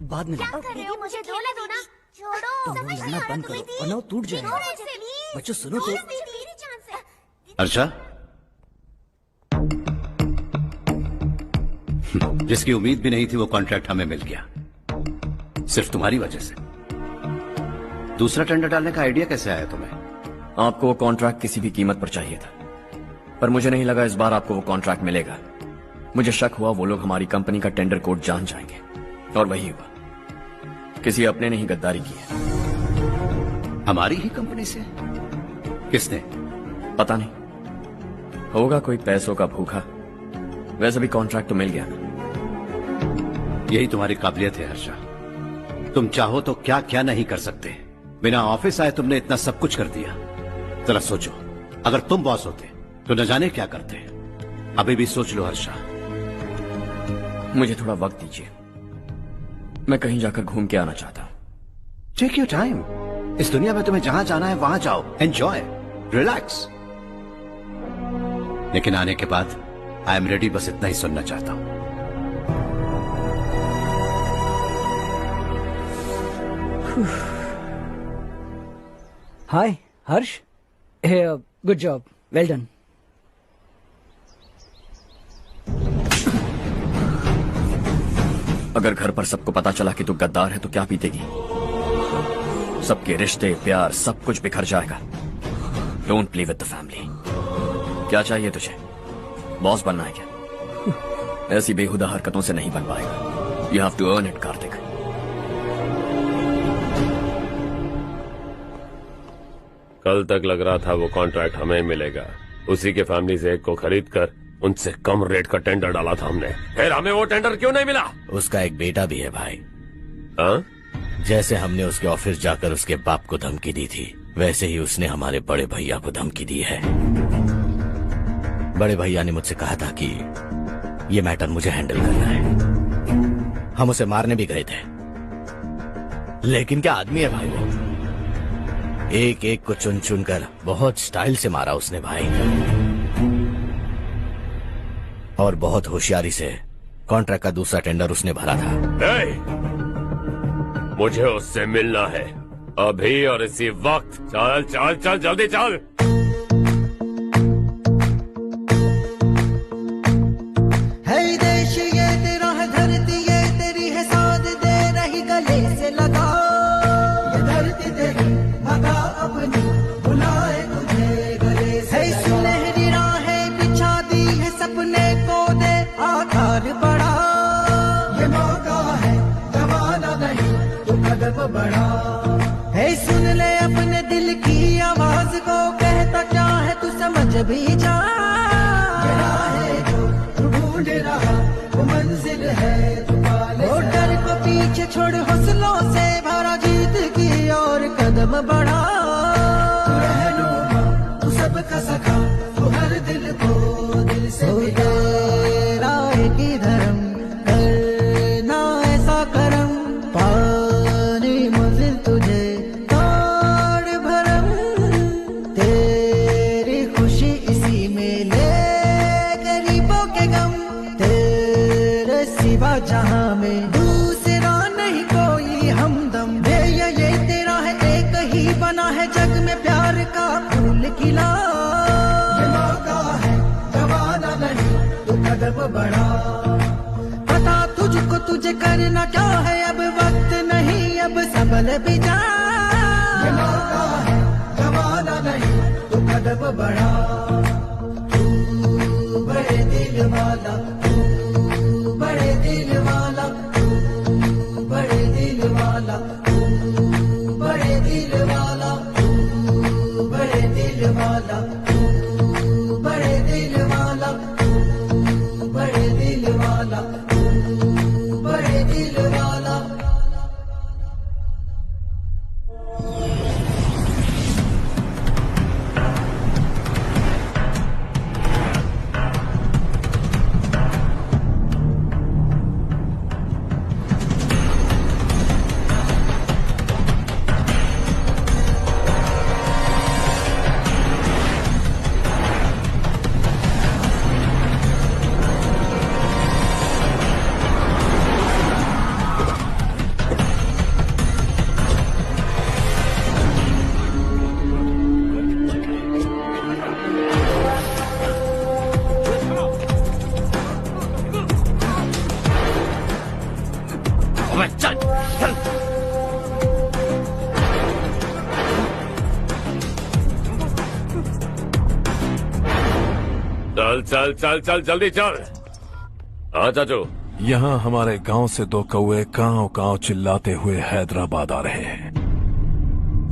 बाद में मुझे धोने दो ना। छोड़ो। तुम लड़ना बंद करो वरना वो टूट जाएगा। बच्चों सुनो तो। अर्षा, जिसकी उम्मीद भी नहीं थी वो कॉन्ट्रैक्ट हमें मिल गया, सिर्फ तुम्हारी वजह से। दूसरा टेंडर डालने का आइडिया कैसे आया तुम्हें? आपको वो कॉन्ट्रैक्ट किसी भी कीमत पर चाहिए था, पर मुझे नहीं लगा इस बार आपको वो कॉन्ट्रैक्ट मिलेगा। मुझे शक हुआ वो लोग हमारी कंपनी का टेंडर कोड जान जाएंगे, और वही हुआ। किसी अपने ने ही गद्दारी की है। हमारी ही कंपनी से? किसने? पता नहीं, होगा कोई पैसों का भूखा। वैसे भी कॉन्ट्रैक्ट तो मिल गया ना। यही तुम्हारी काबिलियत है हर्षा, तुम चाहो तो क्या क्या नहीं कर सकते। बिना ऑफिस आए तुमने इतना सब कुछ कर दिया। जरा सोचो, अगर तुम बॉस होते तो न जाने क्या करते। अभी भी सोच लो हर्षा। मुझे थोड़ा वक्त दीजिए, मैं कहीं जाकर घूम के आना चाहता हूं। टेक योर टाइम, इस दुनिया में तुम्हें जहां जाना है वहां जाओ, एंजॉय, रिलैक्स। लेकिन आने के बाद आई एम रेडी, बस इतना ही सुनना चाहता हूं। हाय हर्ष, गुड जॉब, वेल डन। अगर घर पर सबको पता चला कि तू गद्दार है तो क्या बीतेगी? सबके रिश्ते, प्यार, सब कुछ बिखर जाएगा। Don't play with the family. क्या चाहिए तुझे? बॉस बनना है क्या? ऐसी बेहुदा हरकतों से नहीं बन पाएगा। You have to earn it Kartik. कल तक लग रहा था वो कॉन्ट्रैक्ट हमें मिलेगा। उसी के फैमिली से एक को खरीद कर उनसे कम रेट का टेंडर डाला था हमने, फिर हमें वो टेंडर क्यों नहीं मिला? उसका एक बेटा भी है भाई। हाँ? जैसे हमने उसके ऑफिस जाकर उसके बाप को धमकी दी थी, वैसे ही उसने हमारे बड़े भैया को धमकी दी है। बड़े भैया ने मुझसे कहा था कि ये मैटर मुझे हैंडल करना है। हम उसे मारने भी गए थे, लेकिन क्या आदमी है भाई वो। एक एक को चुन चुन कर बहुत स्टाइल से मारा उसने भाई, और बहुत होशियारी से कॉन्ट्रैक्ट का दूसरा टेंडर उसने भरा था। मुझे उससे मिलना है अभी और इसी वक्त। चल चल चल जल्दी चल। है देश ये तेरा है, धरती ये तेरी है, साथ दे रही गले से लगा। ये धरती तेरी भगा अपनी, बुलाए तुझे गले से। है सुनहरी राहें बिछा दी है, सपने को दे आकार बड़ा। ये मौका है, गवाना नहीं, तू कदम बढ़ा। है सुन ले अपने दिल की आवाज को, कहता क्या है तू समझ भी जा। ये राहें जो तू ढूंढ रहा वो मंजिल है तू पाले। वो डर को पीछे छोड़ हौसलों से भरा, जीत की और कदम बढ़ा। तू रहनुमा, तू सबका सखा, तू हर दिल को दिल से तेरा एक ही धर्म, करना ऐसा करम, पानी मंजिल तुझे तोड़ भरम। तेरी खुशी इसी में ले गरीबों के गम, तेरे सिवा जहां में दूसरा नहीं कोई हमदम। ये तेरा है, एक ही बना है जग में प्यार का फूल खिला। ये मौका है, गवाना नहीं, तू कदम बढ़ा। पता तुझको तुझे करना क्या है, अब वक्त नहीं, अब संभल भी जा। ये मौका है, गवाना नहीं, तू कदम बढ़ा। तू बड़े दिल वाला, तू बड़े दिल वाला, तू बड़े दिल वाला, तू बड़े दिल वाला, तू बड़े दिल वाला, तू बड़े दिल वाला, तू बड़े दिल वाला, तू बड़े दिल वाला। चल चल। चल चल चल चल जल्दी चल। हाँ चाचू, यहाँ हमारे गांव से 2 कौवे गांव गांव चिल्लाते हुए हैदराबाद आ रहे हैं।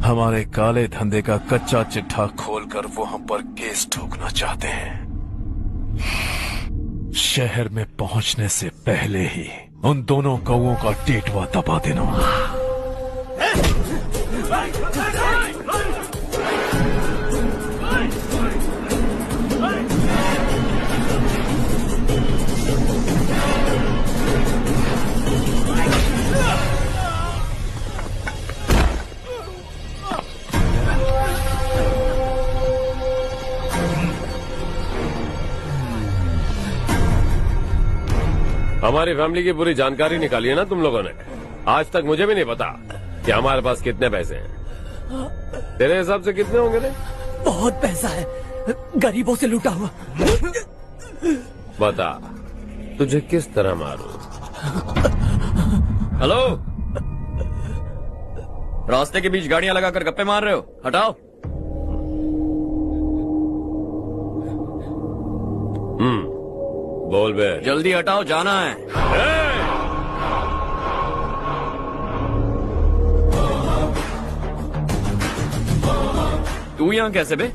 हमारे काले धंधे का कच्चा चिट्ठा खोलकर वो हम पर केस ठोकना चाहते हैं। शहर में पहुंचने से पहले ही उन दोनों कौवों का टेटवा दबा देना। हमारी फैमिली की पूरी जानकारी निकाली है ना तुम लोगों ने। आज तक मुझे भी नहीं पता कि हमारे पास कितने पैसे हैं। तेरे हिसाब से कितने होंगे रे? बहुत पैसा है, गरीबों से लूटा हुआ। बता तुझे किस तरह मारूं? हेलो, रास्ते के बीच गाड़ियां लगाकर गप्पे मार रहे हो? हटाओ। बोल बे। जल्दी हटाओ, जाना है। तू यहाँ कैसे बे?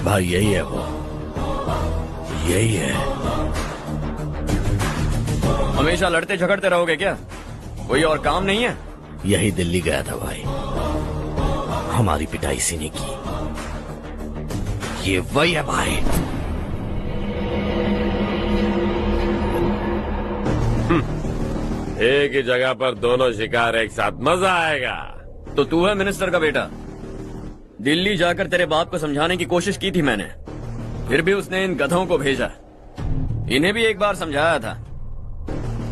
भाई यही है वो, यही है। हमेशा लड़ते झगड़ते रहोगे क्या? कोई और काम नहीं है? यही दिल्ली गया था भाई, हमारी पिटाई इसी ने की। ये वही है भाई। एक ही जगह पर दोनों शिकार एक साथ, मजा आएगा। तो तू है मिनिस्टर का बेटा? दिल्ली जाकर तेरे बाप को समझाने की कोशिश की थी मैंने, फिर भी उसने इन गधों को भेजा। इन्हें भी एक बार समझाया था,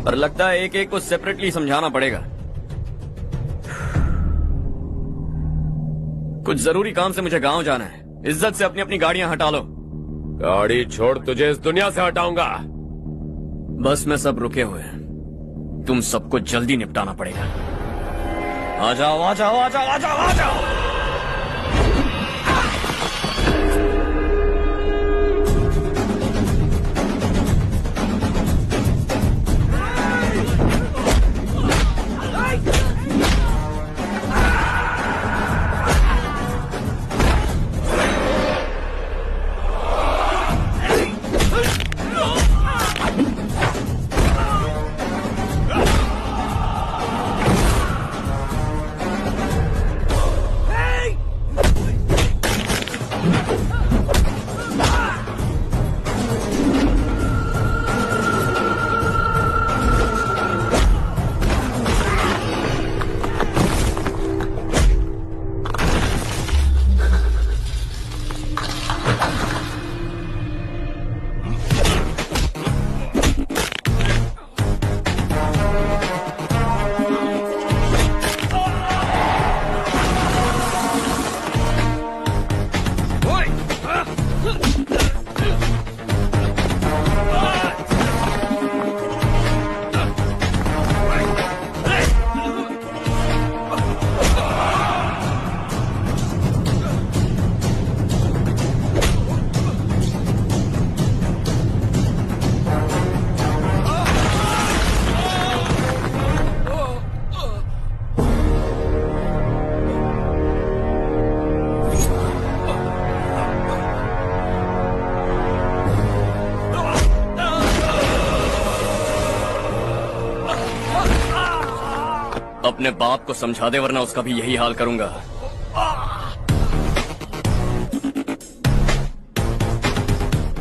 पर लगता है एक एक को सेपरेटली समझाना पड़ेगा। कुछ जरूरी काम से मुझे गांव जाना है। इज्जत से अपनी अपनी गाड़ियां हटा लो। गाड़ी छोड़, तुझे इस दुनिया से हटाऊंगा। बस में सब रुके हुए हैं, तुम सबको जल्दी निपटाना पड़ेगा। आ जाओ आ जाओ आ जाओ आ जाओ आ जाओ। अपने बाप को समझा दे, वरना उसका भी यही हाल करूंगा।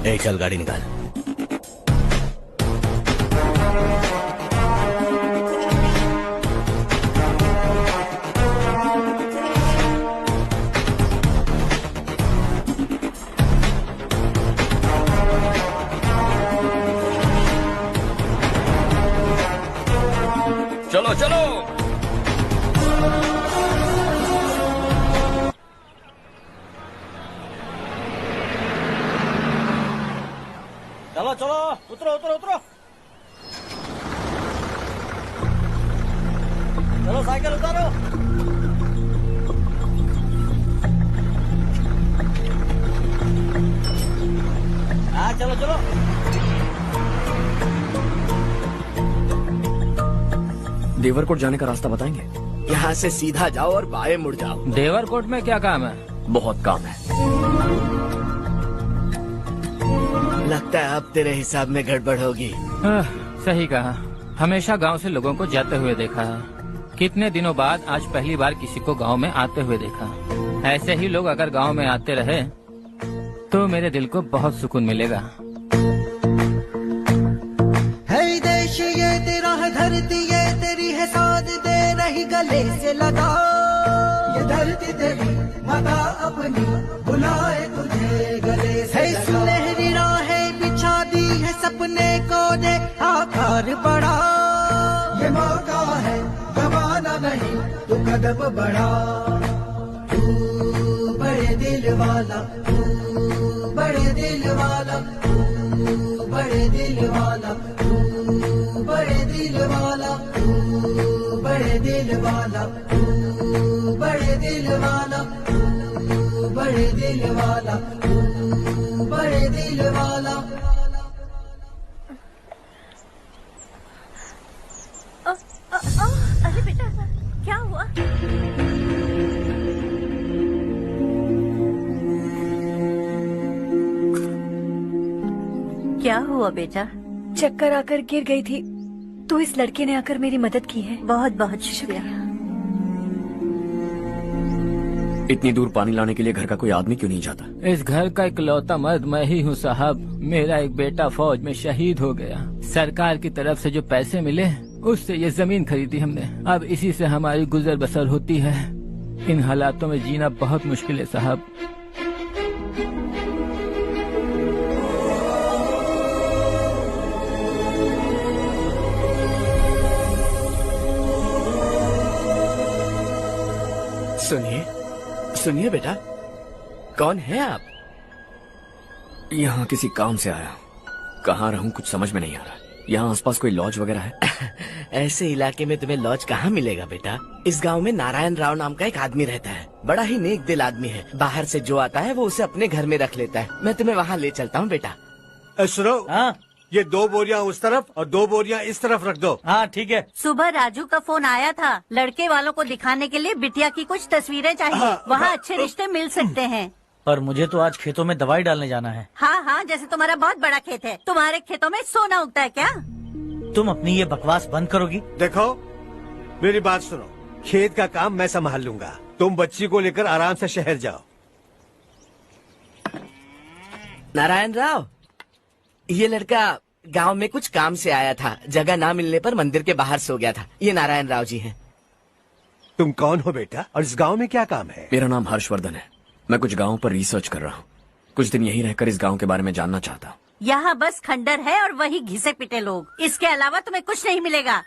ए, चल गाड़ी निकाल। चलो चलो। चलो चलो, उतरो उतरो उतरो। चलो साइकिल उतारो। हाँ चलो चलो। देवरकोट जाने का रास्ता बताएंगे? यहाँ से सीधा जाओ और बाएं मुड़ जाओ। देवरकोट में क्या काम है? बहुत काम है। लगता है अब तेरे हिसाब में गड़बड़ होगी। सही कहा। हमेशा गांव से लोगों को जाते हुए देखा है, कितने दिनों बाद आज पहली बार किसी को गांव में आते हुए देखा। ऐसे ही लोग अगर गांव में आते रहे तो मेरे दिल को बहुत सुकून मिलेगा। है देश ये तेरा है, धरती ये तेरी है, साथ दे रही गले से लगा। ये धरती तेरी माता अपनी बुलाए तुझे गले से। सुनहरी राहें बिछा दी है सब सपने को दे आकार बड़ा, ये मौका है गवाना नहीं, तू कदम बढ़ा। तू बड़े दिल वाला, तू बड़े दिल वाला, तू बड़े दिल वाला, तू बड़े दिल वाला, तू बड़े दिल वाला, तू बड़े दिल वाला, तू बड़े दिल वाला, तू बड़े दिल वाला। अरे बेटा क्या हुआ? क्या हुआ बेटा? चक्कर आकर गिर गई थी तो इस लड़के ने आकर मेरी मदद की है। बहुत बहुत शुक्रिया। इतनी दूर पानी लाने के लिए घर का कोई आदमी क्यों नहीं जाता? इस घर का इकलौता मर्द मैं ही हूँ साहब। मेरा एक बेटा फौज में शहीद हो गया। सरकार की तरफ से जो पैसे मिले उससे ये जमीन खरीदी हमने। अब इसी से हमारी गुजर बसर होती है। इन हालातों में जीना बहुत मुश्किल है साहब। सुनिए सुनिए बेटा, कौन है आप? यहाँ किसी काम से आया। कहाँ रहूं कुछ समझ में नहीं आ रहा। यहाँ आसपास कोई लॉज वगैरह है? ऐसे इलाके में तुम्हें लॉज कहाँ मिलेगा बेटा? इस गांव में नारायण राव नाम का एक आदमी रहता है। बड़ा ही नेक दिल आदमी है। बाहर से जो आता है वो उसे अपने घर में रख लेता है। मैं तुम्हें वहाँ ले चलता हूँ बेटा। सुनो, ये 2 बोरियां उस तरफ और 2 बोरियां इस तरफ रख दो। हाँ ठीक है। सुबह राजू का फोन आया था। लड़के वालों को दिखाने के लिए बिटिया की कुछ तस्वीरें चाहिए। वहाँ अच्छे रिश्ते मिल सकते हैं। पर मुझे तो आज खेतों में दवाई डालने जाना है। हाँ हाँ, जैसे तुम्हारा बहुत बड़ा खेत है। तुम्हारे खेतों में सोना उगता है क्या? तुम अपनी ये बकवास बंद करोगी? देखो मेरी बात सुनो, खेत का काम मैं संभाल लूंगा। तुम बच्ची को लेकर आराम से शहर जाओ। नारायण राव, ये लड़का गांव में कुछ काम से आया था। जगह ना मिलने पर मंदिर के बाहर सो गया था। ये नारायण राव जी हैं। तुम कौन हो बेटा और इस गांव में क्या काम है? मेरा नाम हर्षवर्धन है। मैं कुछ गाँव पर रिसर्च कर रहा हूँ। कुछ दिन यहीं रहकर इस गाँव के बारे में जानना चाहता हूँ। यहाँ बस खंडर है और वही घिसे पिटे लोग। इसके अलावा तुम्हें कुछ नहीं मिलेगा।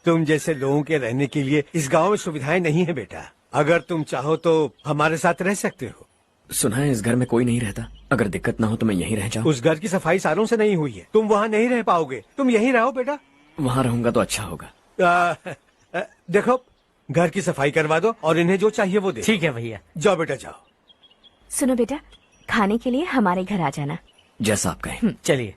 तुम जैसे लोगों के रहने के लिए इस गांव में सुविधाएं नहीं है बेटा। अगर तुम चाहो तो हमारे साथ रह सकते हो। सुना है इस घर में कोई नहीं रहता। अगर दिक्कत ना हो तो मैं यहीं रह जाऊँ। उस घर की सफाई सालों से नहीं हुई है। तुम वहाँ नहीं रह पाओगे। तुम यहीं रहो बेटा। वहाँ रहूंगा तो अच्छा होगा। देखो, घर की सफाई करवा दो और इन्हें जो चाहिए वो दे। ठीक है भैया। जाओ बेटा जाओ। सुनो बेटा, खाने के लिए हमारे घर आ जाना। जैसा आप कहें। चलिए।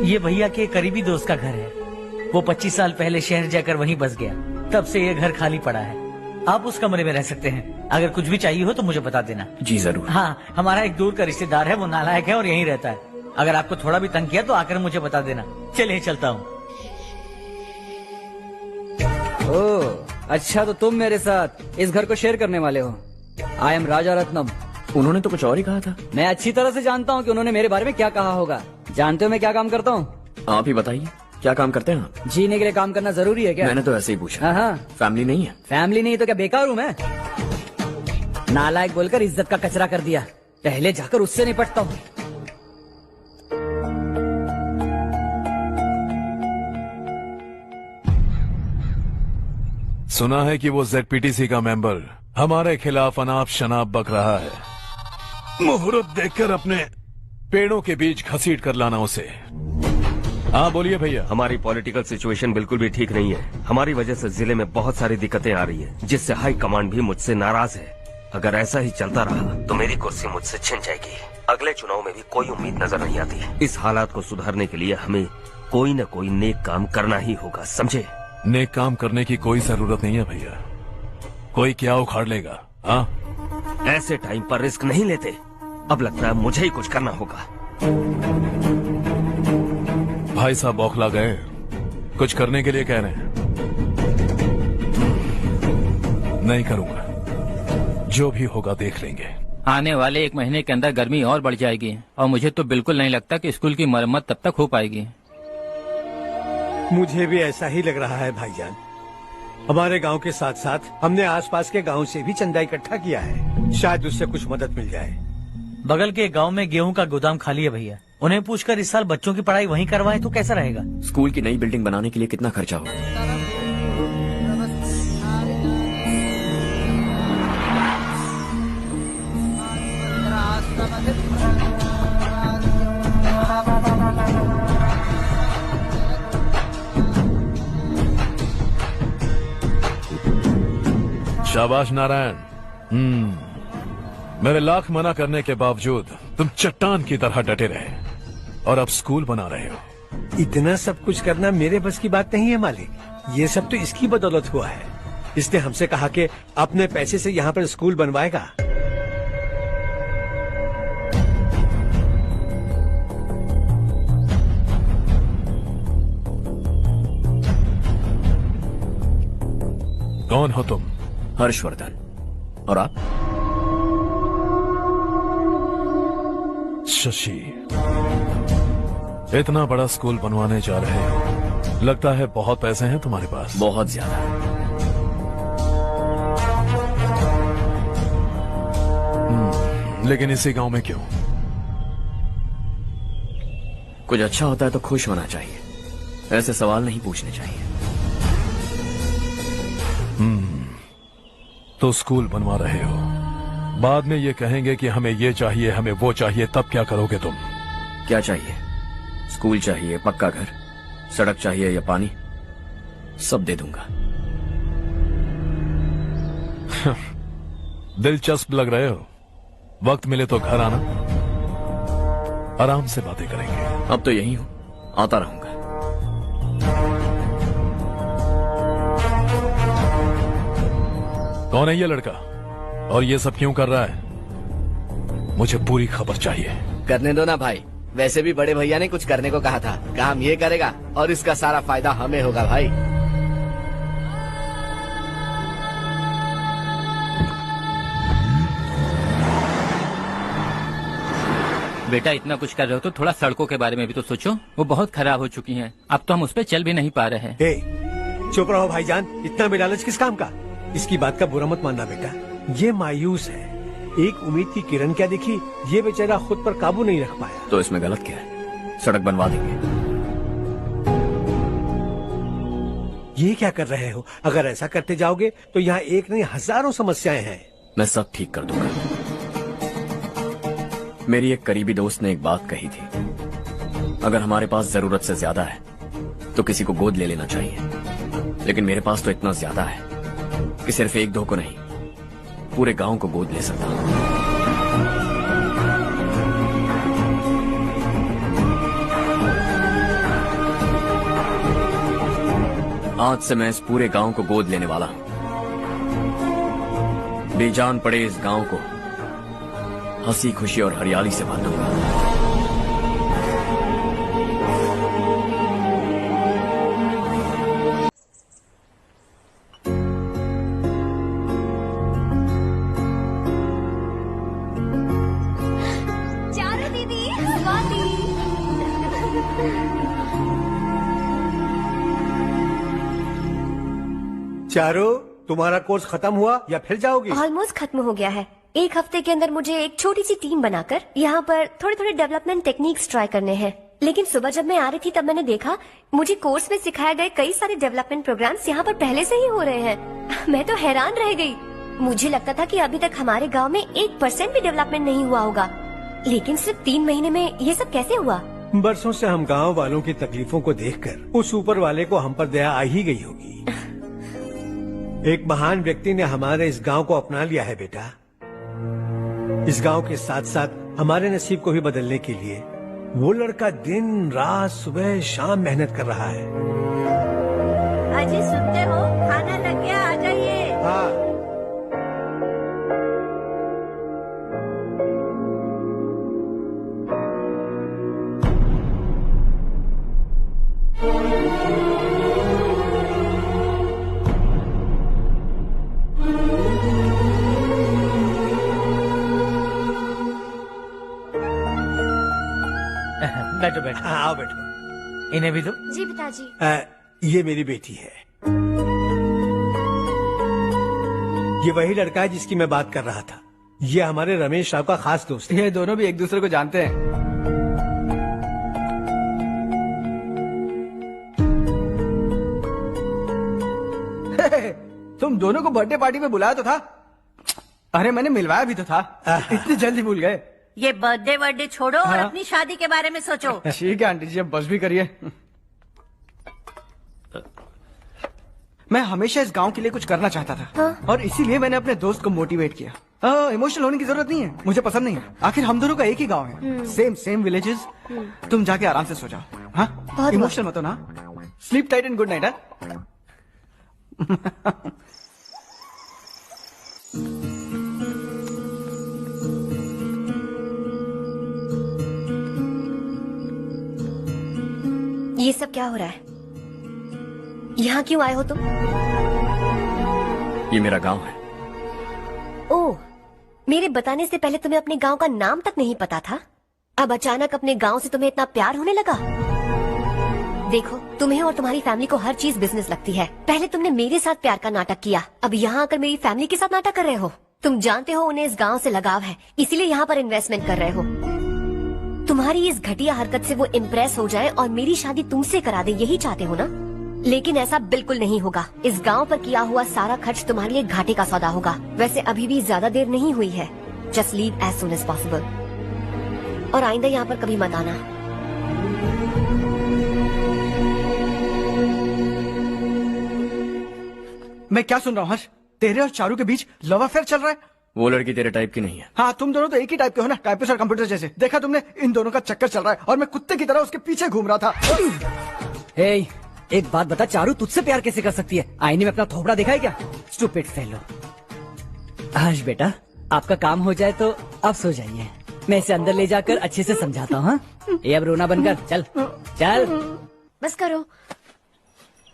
ये भैया के करीबी दोस्त का घर है। वो 25 साल पहले शहर जाकर वहीं बस गया। तब से ये घर खाली पड़ा है। आप उस कमरे में रह सकते हैं। अगर कुछ भी चाहिए हो तो मुझे बता देना। जी जरूर। हाँ, हमारा एक दूर का रिश्तेदार है। वो नालायक है और यहीं रहता है। अगर आपको थोड़ा भी तंग किया तो आकर मुझे बता देना। चलिए चलता हूँ। ओह, अच्छा तो तुम मेरे साथ इस घर को शेयर करने वाले हो। आई एम राजा रत्नम। उन्होंने तो कुछ और ही कहा था। मैं अच्छी तरह से जानता हूँ कि उन्होंने मेरे बारे में क्या कहा होगा। जानते हो मैं क्या काम करता हूँ? आप ही बताइए, क्या काम करते हैं आप? जीने के लिए काम करना जरूरी है क्या? मैंने तो ऐसे ही पूछा। हाँ। फैमिली नहीं है? फैमिली नहीं तो क्या बेकार हूँ मैं? नालायक बोलकर इज्जत का कचरा कर दिया। पहले जाकर उससे निपटता हूँ। सुना है कि वो ZPTC का मेंबर हमारे खिलाफ अनाप शनाप बक रहा है। मुहूर्त देखकर अपने पेड़ों के बीच घसीट कर लाना उसे। हाँ बोलिए भैया। हमारी पॉलिटिकल सिचुएशन बिल्कुल भी ठीक नहीं है। हमारी वजह से जिले में बहुत सारी दिक्कतें आ रही है, जिससे हाई कमांड भी मुझसे नाराज है। अगर ऐसा ही चलता रहा तो मेरी कुर्सी मुझसे छिन जाएगी। अगले चुनाव में भी कोई उम्मीद नजर नहीं आती। इस हालात को सुधारने के लिए हमें कोई न कोई नेक काम करना ही होगा, समझे? नेक काम करने की कोई जरूरत नहीं है भैया। कोई क्या उखाड़ लेगा। हाँ, ऐसे टाइम पर रिस्क नहीं लेते। अब लगता है मुझे ही कुछ करना होगा। भाई साहब बौखला गए, कुछ करने के लिए कह रहे हैं। नहीं करूंगा, जो भी होगा देख लेंगे। आने वाले 1 महीने के अंदर गर्मी और बढ़ जाएगी और मुझे तो बिल्कुल नहीं लगता कि स्कूल की मरम्मत तब तक हो पाएगी। मुझे भी ऐसा ही लग रहा है भाईजान। हमारे गांव के साथ साथ हमने आसपास के गांव से भी चंदा इकट्ठा किया है, शायद उससे कुछ मदद मिल जाए। बगल के गांव में गेहूं का गोदाम खाली है भैया, उन्हें पूछकर इस साल बच्चों की पढ़ाई वहीं करवाएं तो कैसा रहेगा? स्कूल की नई बिल्डिंग बनाने के लिए कितना खर्चा होगा? शाबाश नारायण। मेरे लाख मना करने के बावजूद तुम चट्टान की तरह डटे रहे और अब स्कूल बना रहे हो। इतना सब कुछ करना मेरे बस की बात नहीं है मालिक, ये सब तो इसकी बदौलत हुआ है। इसने हमसे कहा कि अपने पैसे से यहाँ पर स्कूल बनवाएगा। कौन हो तुम? हर्षवर्धन। और आप? शशि। इतना बड़ा स्कूल बनवाने जा रहे हो, लगता है बहुत पैसे हैं तुम्हारे पास। बहुत ज्यादा। लेकिन इसी गांव में क्यों? कुछ अच्छा होता है तो खुश होना चाहिए, ऐसे सवाल नहीं पूछने चाहिए। तो स्कूल बनवा रहे हो, बाद में ये कहेंगे कि हमें ये चाहिए, हमें वो चाहिए, तब क्या करोगे तुम? क्या चाहिए? स्कूल चाहिए, पक्का घर, सड़क चाहिए या पानी, सब दे दूंगा। दिलचस्प लग रहे हो। वक्त मिले तो घर आना, आराम से बातें करेंगे। अब तो यही हूं, आता रहूंगा। कौन है ये लड़का और ये सब क्यों कर रहा है? मुझे पूरी खबर चाहिए। करने दो ना भाई, वैसे भी बड़े भैया ने कुछ करने को कहा था, काम ये करेगा और इसका सारा फायदा हमें होगा भाई। बेटा इतना कुछ कर रहे हो तो थोड़ा सड़कों के बारे में भी तो सोचो, वो बहुत खराब हो चुकी हैं। अब तो हम उस पर चल भी नहीं पा रहे हैं। चुप रहो भाईजान, इतना भी लालच किस काम का? इसकी बात का बुरा मत मानना बेटा, ये मायूस है। एक उम्मीद की किरण क्या दिखी, ये बेचारा खुद पर काबू नहीं रख पाया। तो इसमें गलत क्या है? सड़क बनवा देंगे। ये क्या कर रहे हो? अगर ऐसा करते जाओगे तो यहाँ एक नहीं हजारों समस्याएं हैं। मैं सब ठीक कर दूंगा। मेरी एक करीबी दोस्त ने एक बात कही थी, अगर हमारे पास जरूरत से ज्यादा है तो किसी को गोद ले लेना चाहिए। लेकिन मेरे पास तो इतना ज्यादा है कि सिर्फ एक दो को नहीं, पूरे गांव को गोद ले सकता हूं। आज से मैं इस पूरे गांव को गोद लेने वाला हूं। बेजान पड़े इस गांव को हंसी खुशी और हरियाली से भर दूंगा। चारो, तुम्हारा कोर्स खत्म हुआ या फिर जाओगी? ऑलमोस्ट खत्म हो गया है। एक हफ्ते के अंदर मुझे एक छोटी सी टीम बनाकर यहाँ पर थोड़े थोड़े डेवलपमेंट टेक्निक्स ट्राई करने हैं। लेकिन सुबह जब मैं आ रही थी तब मैंने देखा मुझे कोर्स में सिखाए गए कई सारे डेवलपमेंट प्रोग्राम्स यहाँ पर पहले से ही हो रहे हैं। मैं तो हैरान रह गई। मुझे लगता था कि अभी तक हमारे गाँव में 1% भी डेवलपमेंट नहीं हुआ होगा, लेकिन सिर्फ 3 महीने में ये सब कैसे हुआ? बरसों से हम गांव वालों की तकलीफों को देखकर उस ऊपर वाले को हम पर दया आ ही गई होगी। एक महान व्यक्ति ने हमारे इस गांव को अपना लिया है बेटा। इस गांव के साथ साथ हमारे नसीब को भी बदलने के लिए वो लड़का दिन रात सुबह शाम मेहनत कर रहा है। अजी सुनते हो, खाना लग गया, आ जाइए। हाँ। बैठो बैठो। आओ बैठो। इन्हें भी दो। जी पिताजी। ये मेरी बेटी है। ये वही लड़का है जिसकी मैं बात कर रहा था। ये हमारे रमेश राव का खास दोस्त है। ये दोनों भी एक दूसरे को जानते हैं। तुम दोनों को बर्थडे पार्टी में बुलाया तो था। अरे मैंने मिलवाया भी तो था। इतनी जल्दी भूल गए। ये बर्थडे छोड़ो और अपनी शादी के बारे में सोचो। ठीक है आंटी जी, अब बस भी करिए। मैं हमेशा इस गांव के लिए कुछ करना चाहता था और इसीलिए मैंने अपने दोस्त को मोटिवेट किया। इमोशनल होने की जरूरत नहीं है, मुझे पसंद नहीं है। आखिर हम दोनों का एक ही गांव है, सेम विलेजेस। तुम जाके आराम से सो जाओ। हाँ, इमोशनल मत हो ना। Sleep tight and good night. ये सब क्या हो रहा है? यहाँ क्यों आए हो तुम? ये मेरा गांव है। ओह, मेरे बताने से पहले तुम्हें अपने गांव का नाम तक नहीं पता था? अब अचानक अपने गांव से तुम्हें इतना प्यार होने लगा? देखो, तुम्हें और तुम्हारी फैमिली को हर चीज बिजनेस लगती है। पहले तुमने मेरे साथ प्यार का नाटक किया, अब यहाँ आकर मेरी फैमिली के साथ नाटक कर रहे हो। तुम जानते हो उन्हें इस गांव से लगाव है, इसीलिए यहाँ पर इन्वेस्टमेंट कर रहे हो। तुम्हारी इस घटिया हरकत से वो इम्प्रेस हो जाए और मेरी शादी तुमसे करा दे, यही चाहते हो ना? लेकिन ऐसा बिल्कुल नहीं होगा। इस गांव पर किया हुआ सारा खर्च तुम्हारे लिए घाटे का सौदा होगा। वैसे अभी भी ज्यादा देर नहीं हुई है। Just leave as soon as possible और आइंदा यहाँ पर कभी मत आना। मैं क्या सुन रहा हूँ हर्ष? तेरे और चारू के बीच लव अफेयर चल रहा है? वो लड़की तेरे टाइप की नहीं है। हाँ, तुम दोनों तो एक ही टाइप के हो ना, टाइपिस्ट और कंप्यूटर जैसे। देखा तुमने, इन दोनों का चक्कर चल रहा है और मैं कुत्ते की तरह उसके पीछे घूम रहा था। हे, एक बात बता, चारू तुझसे प्यार कैसे कर सकती है? आईने में अपना थोबड़ा देखा है क्या? Stupid fellow. हर्ष बेटा, आपका काम हो जाए तो अब सो जाइए। मैं इसे अंदर ले जाकर अच्छे से समझाता हूँ। ये अब रोना बनकर चल चल। बस करो।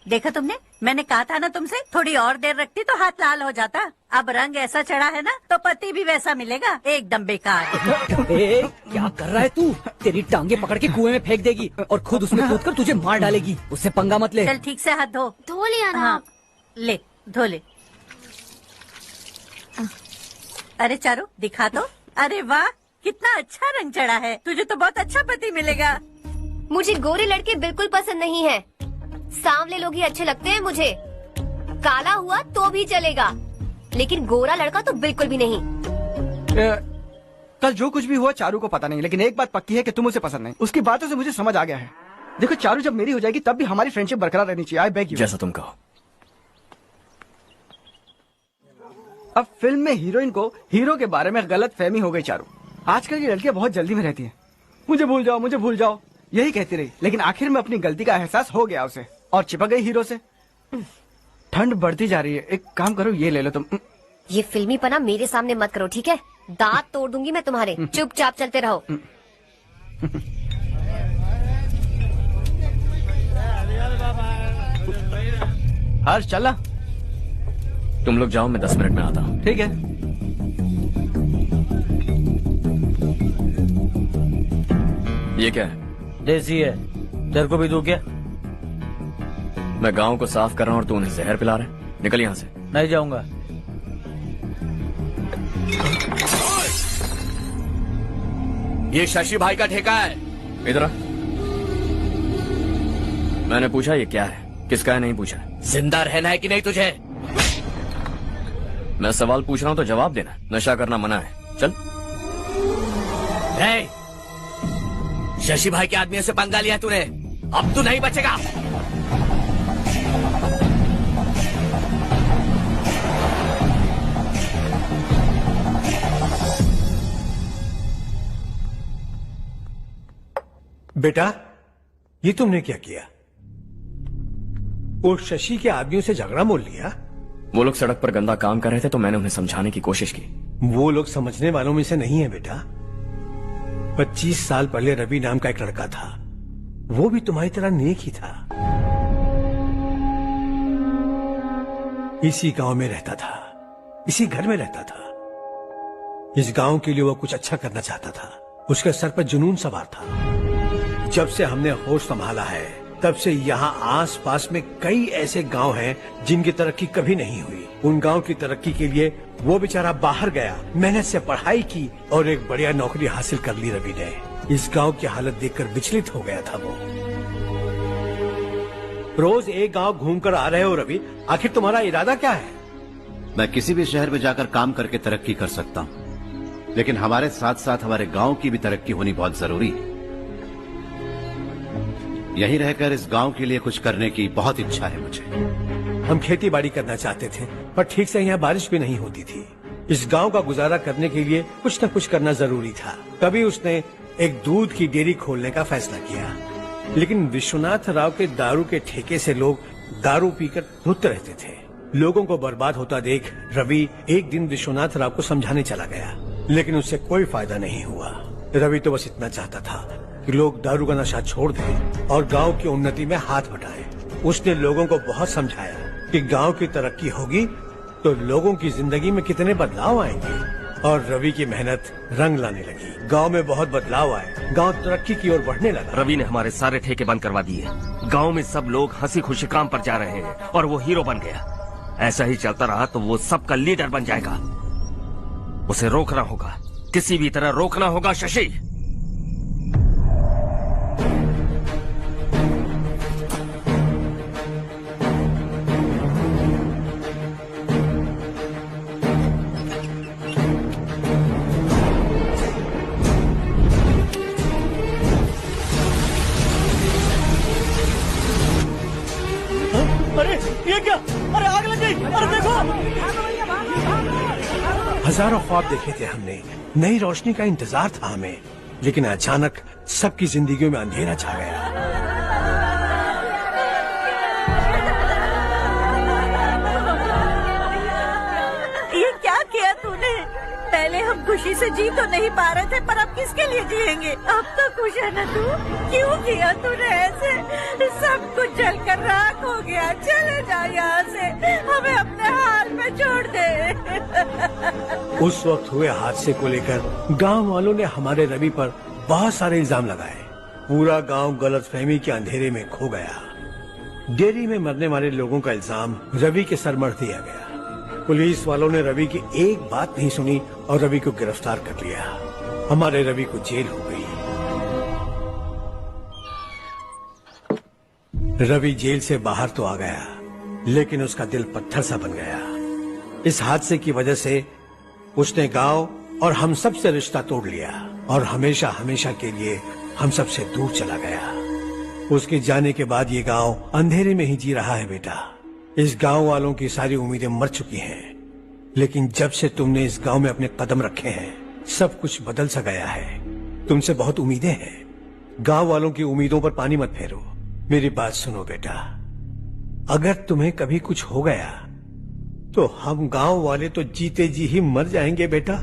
देखा तुमने, मैंने कहा था ना तुमसे, थोड़ी और देर रखती तो हाथ लाल हो जाता। अब रंग ऐसा चढ़ा है ना तो पति भी वैसा मिलेगा। एकदम बेकार। क्या कर रहा है तू? तेरी टांगे पकड़ के कुएं में फेंक देगी और खुद उसमें कूदकर तुझे मार डालेगी। उससे पंगा मत ले। चल ठीक से हाथ धो। धो लिया ना? हाँ, ले धो ले। अरे चारू दिखा तो। अरे वाह, कितना अच्छा रंग चढ़ा है। तुझे तो बहुत अच्छा पति मिलेगा। मुझे गोरे लड़के बिल्कुल पसंद नहीं है। सांवले लोग ही अच्छे लगते हैं मुझे। काला हुआ तो भी चलेगा, लेकिन गोरा लड़का तो बिल्कुल भी नहीं। कल जो कुछ भी हुआ चारू को पता नहीं, लेकिन एक बात पक्की है कि तुम उसे पसंद नहीं। उसकी बातों से मुझे समझ आ गया है। देखो चारू जब मेरी हो जाएगी तब भी हमारी फ्रेंडशिप बरकरार रहनी चाहिए। I beg you. जैसा तुम कहो। अब फिल्म में हीरोइन को हीरो के बारे में गलत फहमी हो गई चारू। आजकल की लड़कियां बहुत जल्दी में रहती हैं। मुझे भूल जाओ, मुझे भूल जाओ, यही कहती रही, लेकिन आखिर में अपनी गलती का एहसास हो गया उसे और चिपक गई हीरो से। ठंड बढ़ती जा रही है, एक काम करो, ये ले लो तुम। ये फिल्मी पना मेरे सामने मत करो, ठीक है? दांत तोड़ दूंगी मैं तुम्हारे। चुपचाप चलते रहो। हर्ष चला। तुम लोग जाओ, मैं 10 मिनट में आता हूँ। ठीक है। ये क्या है? देसी है। तेरे को भी दूं क्या? मैं गांव को साफ कर रहा हूँ और तू उन्हें जहर पिला रहा है। निकल यहाँ से। नहीं जाऊंगा। ये शशि भाई का ठेका है। इधर आ। मैंने पूछा ये क्या है, किसका है, नहीं पूछा। जिंदा रहना है कि नहीं तुझे? मैं सवाल पूछ रहा हूँ तो जवाब देना। नशा करना मना है। चल। शशि भाई के आदमियों से पंगा लिया तूने, अब तू नहीं बचेगा। बेटा, ये तुमने क्या किया? वो शशि के आदमियों से झगड़ा मोल लिया? वो लोग सड़क पर गंदा काम कर रहे थे तो मैंने उन्हें समझाने की कोशिश की। वो लोग समझने वालों में से नहीं है बेटा। 25 साल पहले रवि नाम का एक लड़का था, वो भी तुम्हारी तरह नेक ही था। इसी गांव में रहता था, इसी घर में रहता था। इस गांव के लिए वो कुछ अच्छा करना चाहता था। उसके सर पर जुनून सवार था। जब से हमने होश संभाला है तब से यहाँ आस पास में कई ऐसे गांव हैं जिनकी तरक्की कभी नहीं हुई। उन गांव की तरक्की के लिए वो बेचारा बाहर गया, मेहनत से पढ़ाई की और एक बढ़िया नौकरी हासिल कर ली रवि ने। इस गांव की हालत देखकर विचलित हो गया था वो। रोज एक गांव घूमकर आ रहे हो रवि, आखिर तुम्हारा इरादा क्या है? मैं किसी भी शहर में जाकर काम करके तरक्की कर सकता हूँ, लेकिन हमारे साथ साथ हमारे गांव की भी तरक्की होनी बहुत जरूरी है। यहीं रहकर इस गांव के लिए कुछ करने की बहुत इच्छा है मुझे। हम खेती बाड़ी करना चाहते थे, पर ठीक से यहाँ बारिश भी नहीं होती थी। इस गांव का गुजारा करने के लिए कुछ न कुछ करना जरूरी था। तभी उसने एक दूध की डेयरी खोलने का फैसला किया, लेकिन विश्वनाथ राव के दारू के ठेके से लोग दारू पीकर धुत रहते थे। लोगों को बर्बाद होता देख रवि एक दिन विश्वनाथ राव को समझाने चला गया, लेकिन उससे कोई फायदा नहीं हुआ। रवि तो बस इतना चाहता था कि लोग दारू का नशा छोड़ दें और गांव की उन्नति में हाथ बटाएं। उसने लोगों को बहुत समझाया कि गांव की तरक्की होगी तो लोगों की जिंदगी में कितने बदलाव आएंगे, और रवि की मेहनत रंग लाने लगी। गांव में बहुत बदलाव आए, गांव तरक्की की ओर बढ़ने लगा। रवि ने हमारे सारे ठेके बंद करवा दिए। गांव में सब लोग हंसी खुशी काम पर जा रहे हैं और वो हीरो बन गया। ऐसा ही चलता रहा तो वो सबका लीडर बन जाएगा। उसे रोकना होगा, किसी भी तरह रोकना होगा शशि। अरे ये क्या? अरे आग लग गई! अरे देखो! हजारों ख्वाब देखे थे हमने, नई रोशनी का इंतजार था हमें, लेकिन अचानक सबकी जिंदगियों में अंधेरा छा गया। ये क्या किया तूने? पहले हम खुशी से जी तो नहीं पा रहे थे, पर अब किसके लिए जिएंगे? अब तो खुश है ना तू? क्यों किया तूने ऐसे? सब कुछ जलकर राख हो गया। चले जा यहाँ से, हमें अपने हाल में छोड़ दे। उस वक्त हुए हादसे को लेकर गांव वालों ने हमारे रवि पर बहुत सारे इल्जाम लगाए। पूरा गांव गलतफहमी के अंधेरे में खो गया। डेयरी में मरने वाले लोगों का इल्जाम रवि के सर मढ़ दिया गया। पुलिस वालों ने रवि की एक बात नहीं सुनी और रवि को गिरफ्तार कर लिया। हमारे रवि को जेल हो गई। रवि जेल से बाहर तो आ गया, लेकिन उसका दिल पत्थर सा बन गया। इस हादसे की वजह से उसने गांव और हम सब से रिश्ता तोड़ लिया और हमेशा हमेशा के लिए हम सब से दूर चला गया। उसके जाने के बाद ये गांव अंधेरे में ही जी रहा है बेटा। इस गांव वालों की सारी उम्मीदें मर चुकी हैं, लेकिन जब से तुमने इस गांव में अपने कदम रखे हैं सब कुछ बदल सा गया है। तुमसे बहुत उम्मीदें हैं। गांव वालों की उम्मीदों पर पानी मत फेरो। मेरी बात सुनो बेटा, अगर तुम्हें कभी कुछ हो गया तो हम गांव वाले तो जीते जी ही मर जाएंगे बेटा।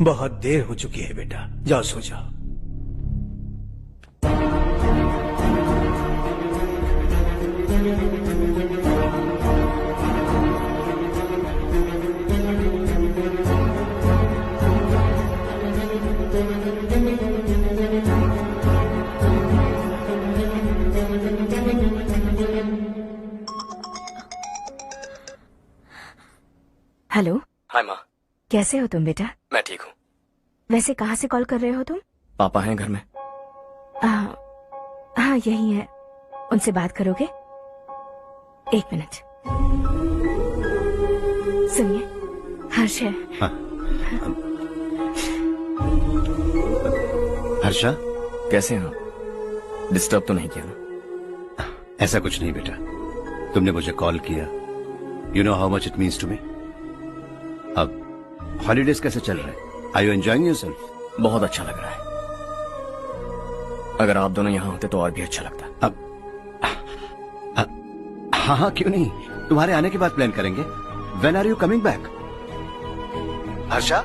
बहुत देर हो चुकी है बेटा, जाओ सो जाओ। हेलो। हाय माँ। कैसे हो तुम बेटा? मैं ठीक हूँ। वैसे कहाँ से कॉल कर रहे हो तुम? पापा हैं घर में। हाँ यही है। उनसे बात करोगे? एक मिनट सुनिए, हर्ष है। हाँ। हर्षा कैसे हैं आप? डिस्टर्ब तो नहीं किया ना? ऐसा कुछ नहीं बेटा, तुमने मुझे कॉल किया। You know how much it means to me. अब हॉलीडेज कैसे चल रहे हैं? Are you enjoying yourself? बहुत अच्छा लग रहा है। अगर आप दोनों यहाँ होते तो और भी अच्छा लगता। अब हाँ हाँ क्यों नहीं, तुम्हारे आने के बाद प्लान करेंगे। When are you coming back? Harsha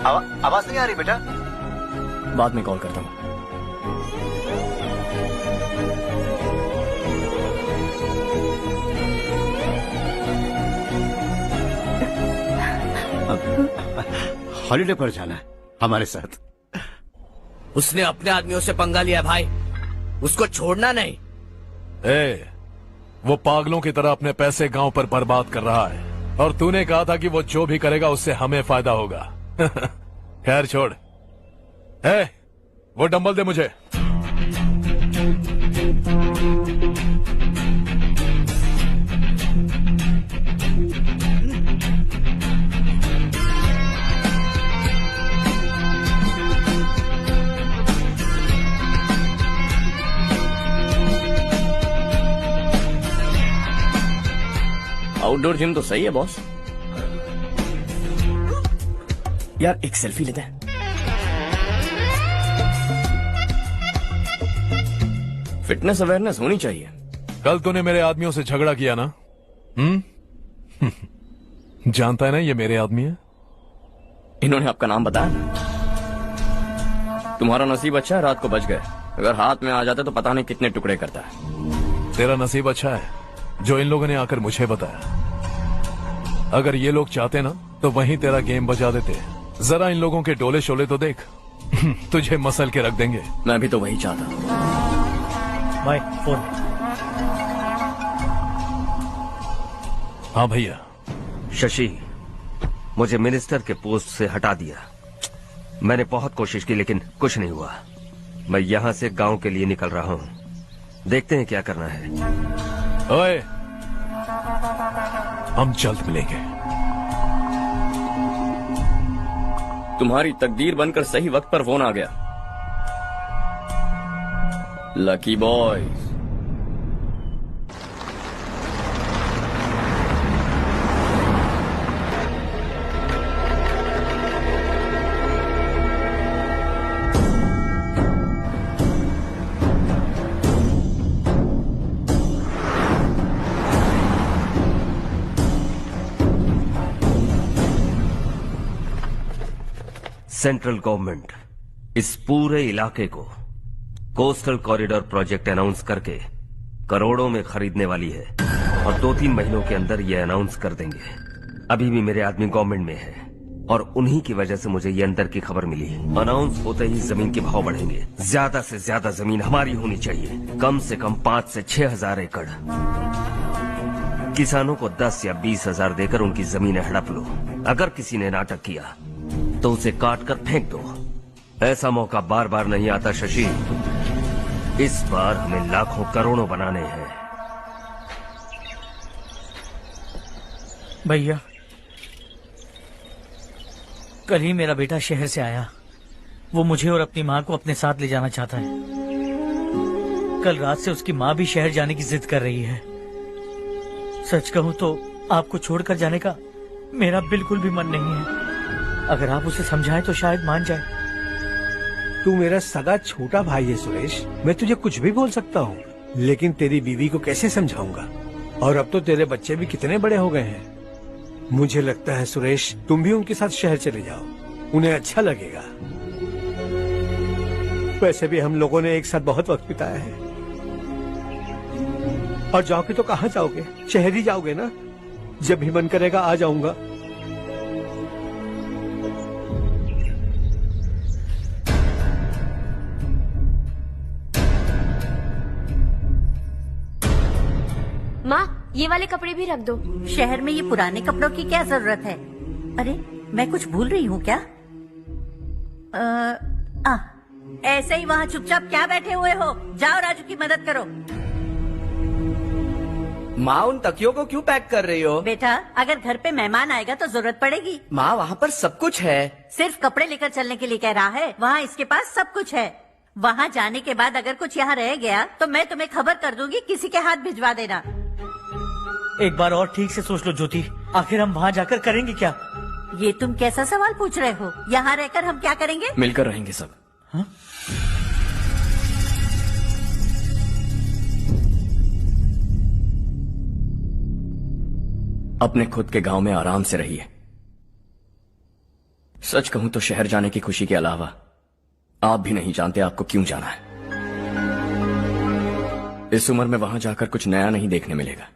आवाज नहीं आ रही बेटा। बाद में कॉल करता हूँ। हॉलीडे पर जाना है हमारे साथ। उसने अपने आदमियों से पंगा लिया भाई। उसको छोड़ना नहीं। वो पागलों की तरह अपने पैसे गांव पर बर्बाद कर रहा है और तूने कहा था कि वो जो भी करेगा उससे हमें फायदा होगा। खैर छोड़। वो डंबल दे मुझे। आउटडोर जिम तो सही है बॉस। यार एक सेल्फी लेते हैं। फिटनेस अवेयरनेस होनी चाहिए। कल तूने मेरे आदमियों से झगड़ा किया ना? जानता है ना ये मेरे आदमी है। इन्होंने आपका नाम बताया? तुम्हारा नसीब अच्छा है रात को बच गए, अगर हाथ में आ जाते तो पता नहीं कितने टुकड़े करता है। तेरा नसीब अच्छा है जो इन लोगों ने आकर मुझे बताया। अगर ये लोग चाहते ना तो वहीं तेरा गेम बजा देते। जरा इन लोगों के डोले शोले तो देख। तुझे मसल के रख देंगे। मैं भी तो वही चाहता। भाई फोन। हाँ भैया। शशि, मुझे मिनिस्टर के पोस्ट से हटा दिया। मैंने बहुत कोशिश की लेकिन कुछ नहीं हुआ। मैं यहाँ से गांव के लिए निकल रहा हूँ। देखते हैं क्या करना है। ओए, हम जल्द मिलेंगे। तुम्हारी तकदीर बनकर सही वक्त पर फोन आ गया। Lucky boys. सेंट्रल गवर्नमेंट इस पूरे इलाके को कोस्टल कॉरिडोर प्रोजेक्ट अनाउंस करके करोड़ों में खरीदने वाली है और 2-3 महीनों के अंदर ये अनाउंस कर देंगे। अभी भी मेरे आदमी गवर्नमेंट में है और उन्हीं की वजह से मुझे ये अंदर की खबर मिली। अनाउंस होते ही जमीन के भाव बढ़ेंगे। ज्यादा से ज्यादा जमीन हमारी होनी चाहिए, कम से कम 5 से 6 हजार एकड़। किसानों को 10 या 20 हजार देकर उनकी जमीनें हड़प लो। अगर किसी ने नाटक किया तो उसे काट कर फेंक दो। ऐसा मौका बार बार नहीं आता शशि। इस बार हमें लाखों करोड़ों बनाने हैं। भैया, कल ही मेरा बेटा शहर से आया। वो मुझे और अपनी माँ को अपने साथ ले जाना चाहता है। कल रात से उसकी माँ भी शहर जाने की जिद कर रही है। सच कहूँ तो आपको छोड़कर जाने का मेरा बिल्कुल भी मन नहीं है। अगर आप उसे समझाएं तो शायद मान जाए। तू मेरा सगा छोटा भाई है सुरेश, मैं तुझे कुछ भी बोल सकता हूँ, लेकिन तेरी बीवी को कैसे समझाऊंगा? और अब तो तेरे बच्चे भी कितने बड़े हो गए हैं। मुझे लगता है सुरेश, तुम भी उनके साथ शहर चले जाओ, उन्हें अच्छा लगेगा। वैसे भी हम लोगों ने एक साथ बहुत वक्त बिताया है। और जाओगे तो कहाँ जाओगे? शहर ही जाओगे ना? जब भी मन करेगा आ जाऊंगा। माँ, ये वाले कपड़े भी रख दो। शहर में ये पुराने कपड़ों की क्या जरूरत है? अरे, मैं कुछ भूल रही हूँ क्या? ऐसे ही वहाँ चुपचाप क्या बैठे हुए हो? जाओ राजू की मदद करो। माँ, उन तकियों को क्यों पैक कर रही हो? बेटा, अगर घर पे मेहमान आएगा तो जरूरत पड़ेगी। माँ, वहाँ पर सब कुछ है। सिर्फ कपड़े लेकर चलने के लिए कह रहा है? वहाँ इसके पास सब कुछ है। वहाँ जाने के बाद अगर कुछ यहाँ रह गया तो मैं तुम्हें खबर कर दूंगी, किसी के हाथ भिजवा देना। एक बार और ठीक से सोच लो ज्योति, आखिर हम वहाँ जाकर करेंगे क्या? ये तुम कैसा सवाल पूछ रहे हो? यहाँ रहकर हम क्या करेंगे? मिलकर रहेंगे सब। हाँ? अपने खुद के गांव में आराम से रहिए। सच कहूं तो शहर जाने की खुशी के अलावा आप भी नहीं जानते आपको क्यों जाना है। इस उम्र में वहां जाकर कुछ नया नहीं देखने मिलेगा।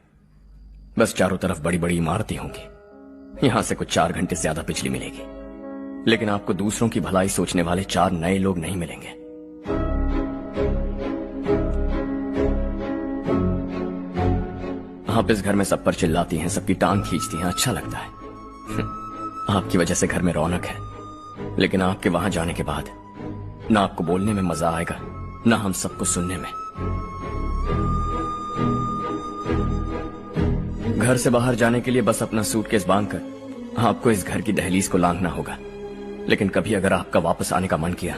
बस चारों तरफ बड़ी बड़ी इमारतें होंगी। यहां से कुछ 4 घंटे ज्यादा बिजली मिलेगी, लेकिन आपको दूसरों की भलाई सोचने वाले 4 नए लोग नहीं मिलेंगे। आप इस घर में सब पर चिल्लाती हैं, सबकी टांग खींचती हैं, अच्छा लगता है। आपकी वजह से घर में रौनक है, लेकिन आपके वहां जाने के बाद ना आपको बोलने में मजा आएगा, ना हम सबको सुनने में। घर से बाहर जाने के लिए बस अपना सूटकेस बांधकर आपको इस घर की दहलीज को लांघना होगा, लेकिन कभी अगर आपका वापस आने का मन किया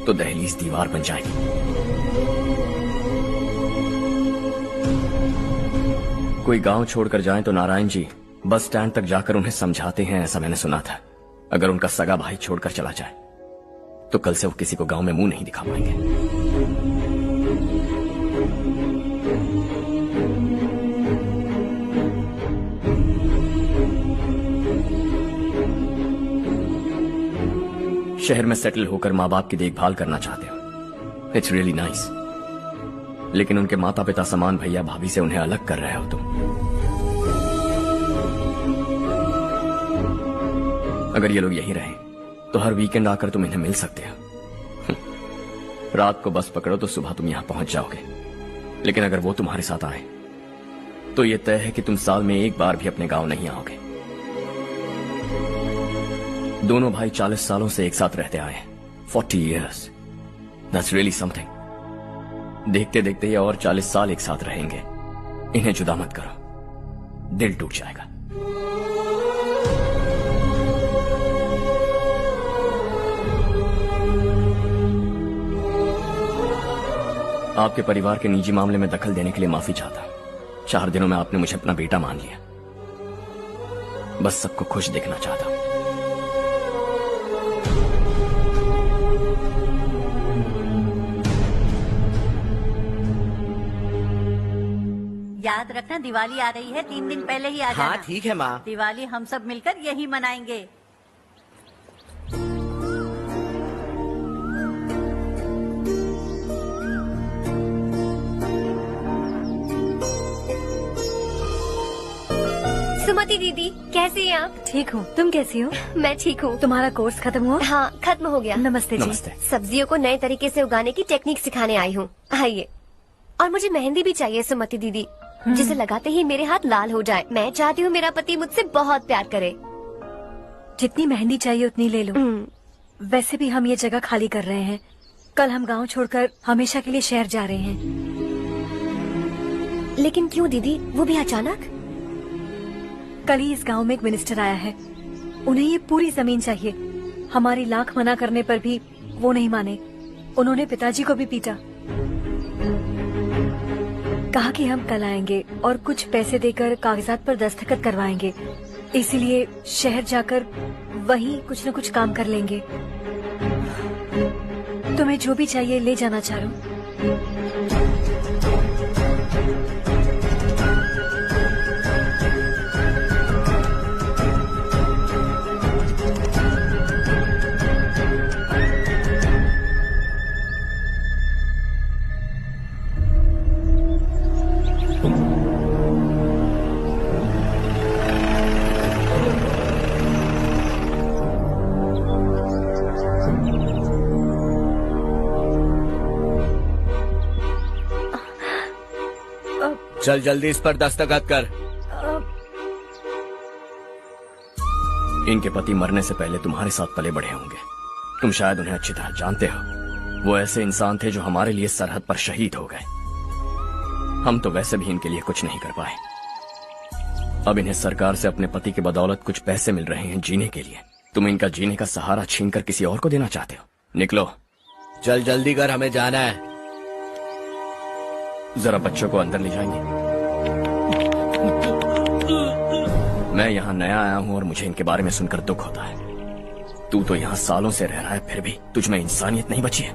तो दहलीज दीवार बन जाएगी। कोई गांव छोड़कर जाएं तो नारायण जी बस स्टैंड तक जाकर उन्हें समझाते हैं, ऐसा मैंने सुना था। अगर उनका सगा भाई छोड़कर चला जाए तो कल से वो किसी को गांव में मुंह नहीं दिखा पाएंगे। शहर में सेटल होकर माँ बाप की देखभाल करना चाहते हो, इट्स रियली नाइस, लेकिन उनके माता पिता समान भैया भाभी से उन्हें अलग कर रहे हो तुम। अगर ये लोग यहीं रहें तो हर वीकेंड आकर तुम इन्हें मिल सकते हो। रात को बस पकड़ो तो सुबह तुम यहां पहुंच जाओगे, लेकिन अगर वो तुम्हारे साथ आए तो ये तय है कि तुम साल में एक बार भी अपने गांव नहीं आओगे। दोनों भाई 40 सालों से एक साथ रहते आए हैं, 40 years, that's really something। देखते देखते ये और 40 साल एक साथ रहेंगे। इन्हें जुदा मत करो, दिल टूट जाएगा। आपके परिवार के निजी मामले में दखल देने के लिए माफी चाहता हूं। 4 दिनों में आपने मुझे अपना बेटा मान लिया, बस सबको खुश देखना चाहता हूं। याद रखना दिवाली आ रही है, 3 दिन पहले ही आ जाना। हाँ ठीक है माँ। दिवाली हम सब मिलकर यही मनाएंगे। सुमति दीदी, कैसी हैं आप? ठीक हूँ, तुम कैसी हो? मैं ठीक हूँ। तुम्हारा कोर्स खत्म हुआ? हाँ, खत्म हो गया। नमस्ते जी। नमस्ते। सब्जियों को नए तरीके से उगाने की टेक्निक सिखाने आई हूँ, आइए। और मुझे मेहंदी भी चाहिए सुमति दीदी, जिसे लगाते ही मेरे हाथ लाल हो जाए। मैं चाहती हूँ मेरा पति मुझसे बहुत प्यार करे। जितनी मेहंदी चाहिए उतनी ले लो। वैसे भी हम ये जगह खाली कर रहे हैं, कल हम गांव छोड़कर हमेशा के लिए शहर जा रहे हैं। लेकिन क्यों दीदी, वो भी अचानक? कल ही इस गांव में एक मिनिस्टर आया है, उन्हें ये पूरी जमीन चाहिए। हमारी लाख मना करने पर भी वो नहीं माने। उन्होंने पिताजी को भी पीटा। कहा कि हम कल आएंगे और कुछ पैसे देकर कागजात पर दस्तखत करवाएंगे, इसीलिए शहर जाकर वहीं कुछ न कुछ काम कर लेंगे। तुम्हें जो भी चाहिए ले जाना चारो। चल जल्दी इस पर दस्तखत कर। इनके पति मरने से पहले तुम्हारे साथ पले बढ़े होंगे, तुम शायद उन्हें अच्छी तरह जानते हो। वो ऐसे इंसान थे जो हमारे लिए सरहद पर शहीद हो गए। हम तो वैसे भी इनके लिए कुछ नहीं कर पाए। अब इन्हें सरकार से अपने पति की बदौलत कुछ पैसे मिल रहे हैं जीने के लिए। तुम इनका जीने का सहारा छीनकर किसी और को देना चाहते हो? निकलो। चल जल्दी कर, हमें जाना है। जरा बच्चों को अंदर ले जाएंगे? मैं यहाँ नया आया हूँ और मुझे इनके बारे में सुनकर दुख होता है। तू तो यहाँ सालों से रह रहा है, फिर भी तुझ में इंसानियत नहीं बची है।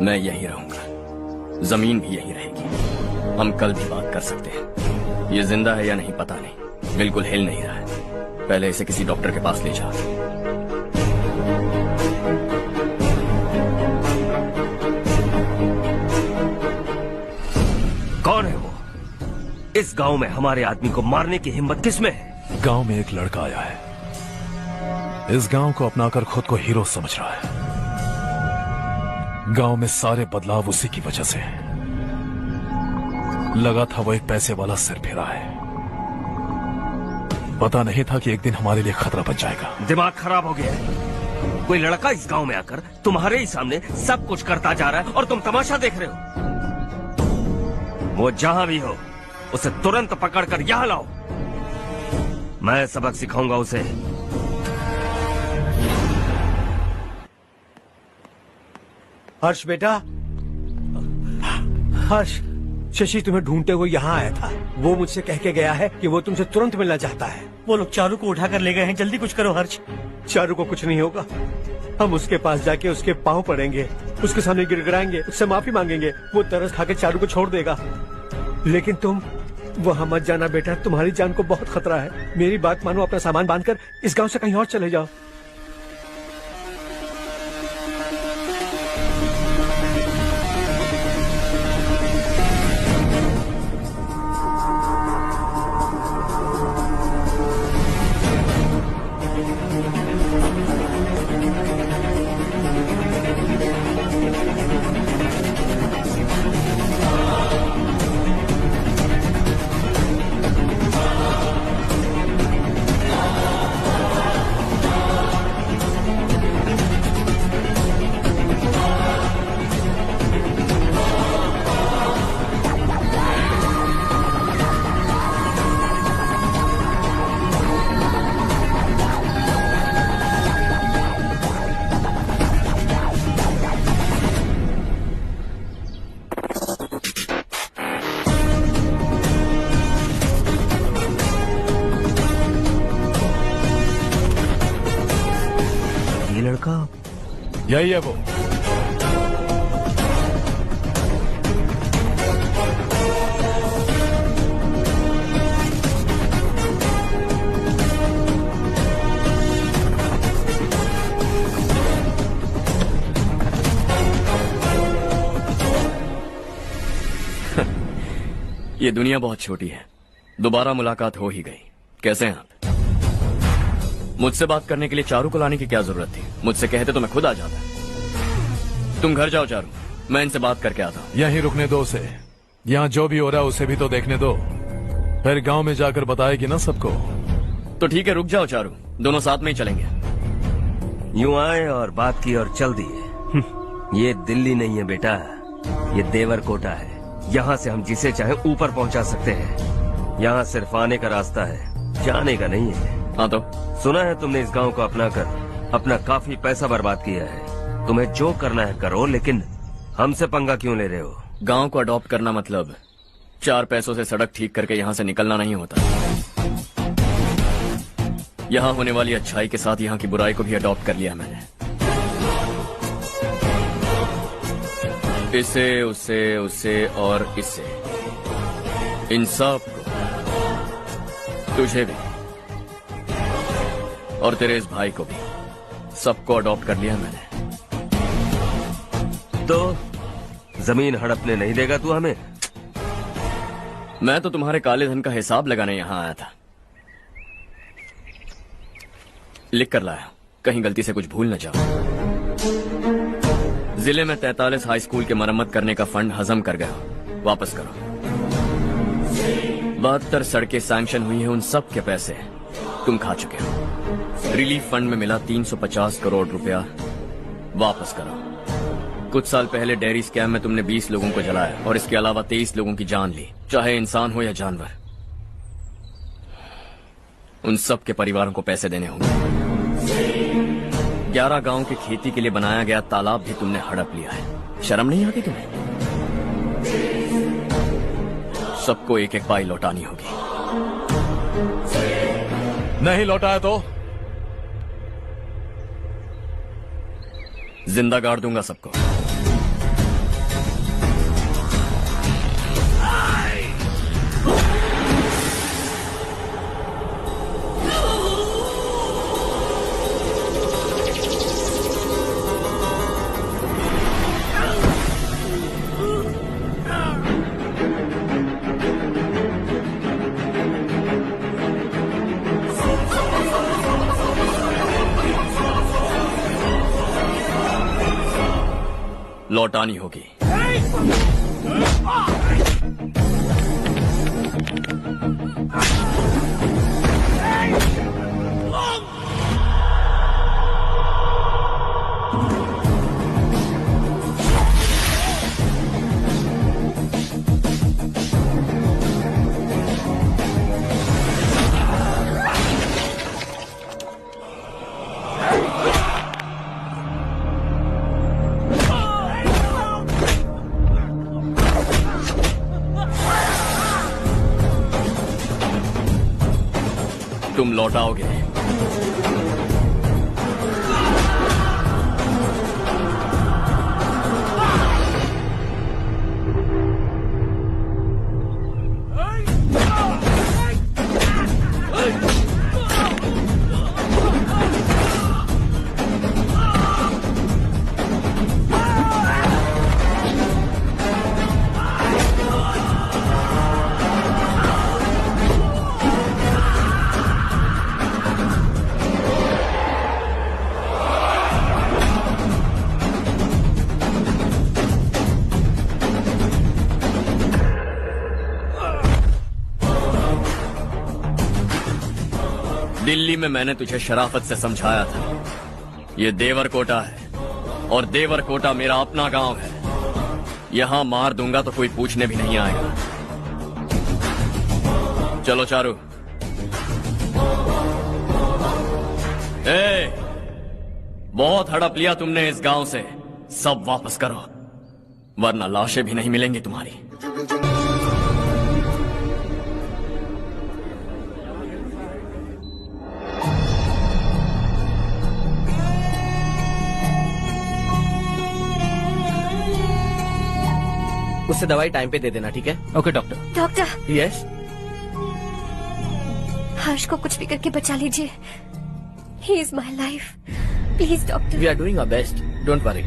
मैं यही रहूंगा, जमीन भी यही रहेगी। हम कल भी बात कर सकते हैं। ये जिंदा है या नहीं पता नहीं, बिल्कुल हिल नहीं रहा है। पहले इसे किसी डॉक्टर के पास ले जा। कौन है वो? इस गांव में हमारे आदमी को मारने की हिम्मत किसमें है? गांव में एक लड़का आया है, इस गांव को अपनाकर खुद को हीरो समझ रहा है। गांव में सारे बदलाव उसी की वजह से है। लगा था वो एक पैसे वाला सिर फेरा है, पता नहीं था कि एक दिन हमारे लिए खतरा बन जाएगा। दिमाग खराब हो गया है। कोई लड़का इस गांव में आकर तुम्हारे ही सामने सब कुछ करता जा रहा है और तुम तमाशा देख रहे हो। वो जहां भी हो उसे तुरंत पकड़कर यहां लाओ। मैं सबक सिखाऊंगा उसे। हर्ष बेटा, हर्ष, शशि तुम्हें ढूंढते हुए यहाँ आया था। वो मुझसे कह के गया है कि वो तुमसे तुरंत मिलना चाहता है। वो लोग चारू को उठाकर ले गए हैं, जल्दी कुछ करो हर्ष। चारू को कुछ नहीं होगा। हम उसके पास जाके उसके पांव पड़ेंगे, उसके सामने गिड़गिड़ाएंगे, उससे माफी मांगेंगे। वो तरस खा के चारू को छोड़ देगा। लेकिन तुम वहाँ मत जाना बेटा, तुम्हारी जान को बहुत खतरा है। मेरी बात मानो, अपना सामान बांधकर इस गांव से कहीं और चले जाओ। यही है वो। ये दुनिया बहुत छोटी है, दोबारा मुलाकात हो ही गई। कैसे हैं आप? मुझसे बात करने के लिए चारू को लाने की क्या जरूरत थी? मुझसे कहते तो मैं खुद आ जाता। तुम घर जाओ चारू, मैं इनसे बात करके आता हूँ। यहीं रुकने दो उसे, यहाँ जो भी हो रहा है उसे भी तो देखने दो, फिर गांव में जाकर बताएगी ना सबको। तो ठीक है, रुक जाओ चारू, दोनों साथ में ही चलेंगे। यूं आए और बात की और चल दिए। ये दिल्ली नहीं है बेटा, ये देवरकोटा है। यहाँ से हम जिसे चाहे ऊपर पहुँचा सकते हैं। यहाँ सिर्फ आने का रास्ता है, जाने का नहीं है। हाँ तो सुना है तुमने इस गांव को अपना कर अपना काफी पैसा बर्बाद किया है। तुम्हें जो करना है करो, लेकिन हमसे पंगा क्यों ले रहे हो? गांव को अडॉप्ट करना मतलब 4 पैसों से सड़क ठीक करके यहाँ से निकलना नहीं होता। यहाँ होने वाली अच्छाई के साथ यहाँ की बुराई को भी अडॉप्ट कर लिया मैंने। इसे, उसे, उसे और इससे, इन सब को, तुझे भी और तेरे इस भाई को भी, सबको अडॉप्ट कर लिया मैंने। तो जमीन हड़पने नहीं देगा तू हमें? मैं तो तुम्हारे काले धन का हिसाब लगाने यहाँ आया था। लिख कर लाया, कहीं गलती से कुछ भूल न जाओ। जिले में 43 हाई स्कूल के मरम्मत करने का फंड हजम कर गया, वापस करो। 72 सड़कें सैंक्शन हुई हैं, उन सब के पैसे तुम खा चुके हो। रिलीफ फंड में मिला 350 करोड़ रुपया, वापस करो। कुछ साल पहले डेयरी स्कैम में तुमने 20 लोगों को जलाया और इसके अलावा 23 लोगों की जान ली, चाहे इंसान हो या जानवर। उन सब के परिवारों को पैसे देने होंगे। 11 गांव की खेती के लिए बनाया गया तालाब भी तुमने हड़प लिया है। शर्म नहीं आती तुम्हें? सबको एक एक पाई लौटानी होगी। नहीं लौटाया तो जिंदा गाड़ दूंगा सबको। लौटानी होगी। तुम लौटाओगे। दिल्ली में मैंने तुझे शराफत से समझाया था, ये देवरकोटा है और देवरकोटा मेरा अपना गांव है। यहां मार दूंगा तो कोई पूछने भी नहीं आएगा। चलो चारू। बहुत हड़प लिया तुमने इस गांव से, सब वापस करो वरना लाशें भी नहीं मिलेंगी तुम्हारी। उससे दवाई टाइम पे दे देना, ठीक है? Okay doctor. Doctor. Yes. Harsh को कुछ भी करके बचा लीजिए। He is my life, please doctor. We are doing our best, don't worry.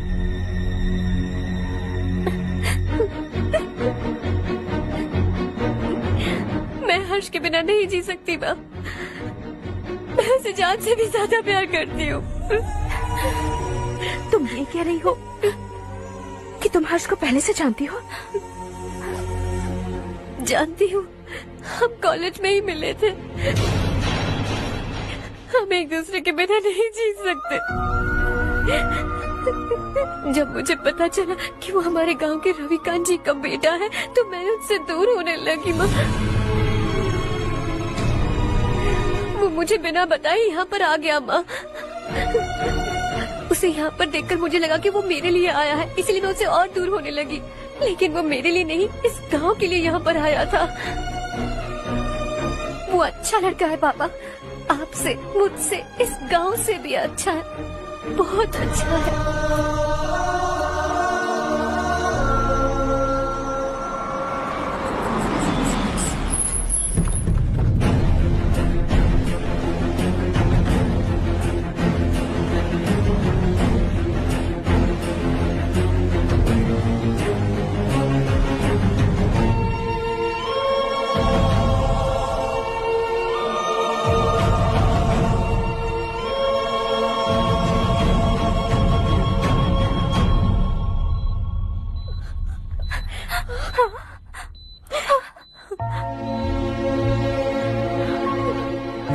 मैं हर्ष के बिना नहीं जी सकती माँ। मैं उसे जान से भी ज्यादा प्यार करती हूँ। तुम ये कह रही हो कि तुम हर्ष को पहले से जानती हो? जानती हूँ, हम कॉलेज में ही मिले थे। हम एक दूसरे के बिना नहीं जी सकते। जब मुझे पता चला कि वो हमारे गांव के रविकांत जी का बेटा है तो मैं उनसे दूर होने लगी माँ। वो मुझे बिना बताए यहाँ पर आ गया माँ। उसे यहाँ पर देखकर मुझे लगा कि वो मेरे लिए आया है, इसलिए मैं उससे और दूर होने लगी। लेकिन वो मेरे लिए नहीं, इस गांव के लिए यहाँ पर आया था। वो अच्छा लड़का है पापा, आपसे, मुझसे, इस गांव से भी अच्छा है, बहुत अच्छा है।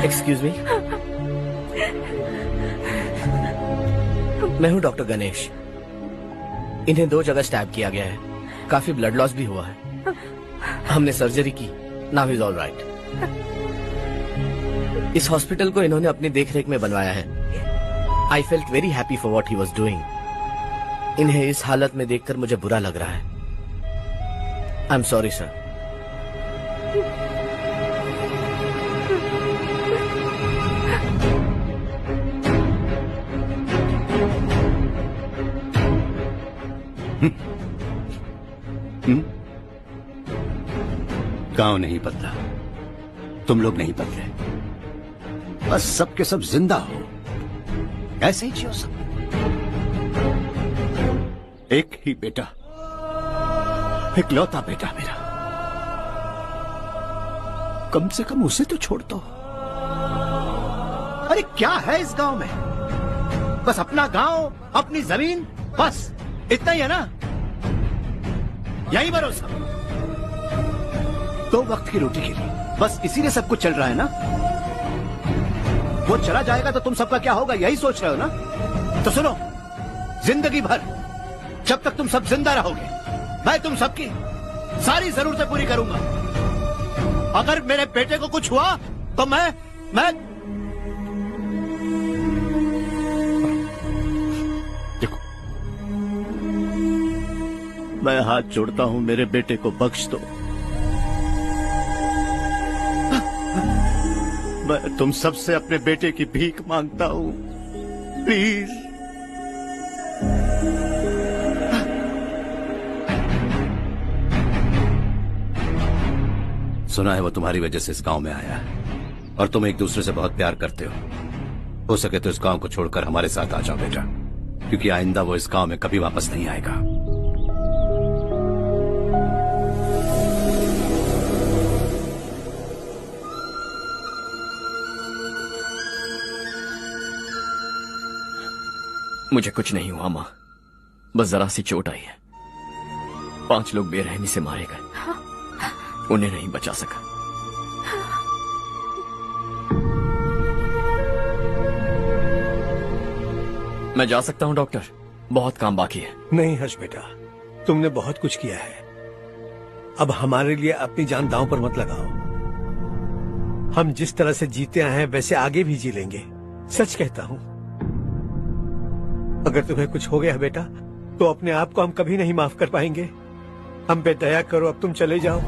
एक्सक्यूज मी, मैं हूं डॉक्टर गणेश। इन्हें 2 जगह स्टैब किया गया है, काफी ब्लड लॉस भी हुआ है। हमने सर्जरी की, नाउ इज ऑल राइट। इस हॉस्पिटल को इन्होंने अपनी देखरेख में बनवाया है। I felt very happy for what he was doing. इन्हें इस हालत में देखकर मुझे बुरा लग रहा है। I am sorry sir. गांव नहीं बदला, तुम लोग नहीं बदले, बस सबके सब जिंदा हो, ऐसे ही जियो सब। एक ही बेटा, इकलौता बेटा मेरा, कम से कम उसे तो छोड़ दो। अरे क्या है इस गांव में? बस अपना गांव, अपनी जमीन, बस इतना ही है ना? यही भरोसा 2 वक्त की रोटी के लिए, बस इसीलिए सब कुछ चल रहा है ना? वो चला जाएगा तो तुम सबका क्या होगा, यही सोच रहे हो ना? तो सुनो, जिंदगी भर जब तक तुम सब जिंदा रहोगे, मैं तुम सबकी सारी जरूरतें पूरी करूंगा। अगर मेरे बेटे को कुछ हुआ तो मैं देखो, मैं हाथ जोड़ता हूं, मेरे बेटे को बख्श दो। मैं तुम सबसे अपने बेटे की भीख मांगता हूं, प्लीज। सुना है वो तुम्हारी वजह से इस गांव में आया है और तुम एक दूसरे से बहुत प्यार करते हो सके तो इस गांव को छोड़कर हमारे साथ आ जाओ बेटा, क्योंकि आइंदा वो इस गांव में कभी वापस नहीं आएगा। मुझे कुछ नहीं हुआ माँ, बस जरा सी चोट आई है। 5 लोग बेरहमी से मारे गए, उन्हें नहीं बचा सका। मैं जा सकता हूं डॉक्टर, बहुत काम बाकी है। नहीं हर्ष बेटा, तुमने बहुत कुछ किया है, अब हमारे लिए अपनी जान दांव पर मत लगाओ। हम जिस तरह से जीते आए हैं वैसे आगे भी जी लेंगे, सच कहता हूं। अगर तुम्हें कुछ हो गया बेटा तो अपने आप को हम कभी नहीं माफ कर पाएंगे। हम पे दया करो, अब तुम चले जाओ।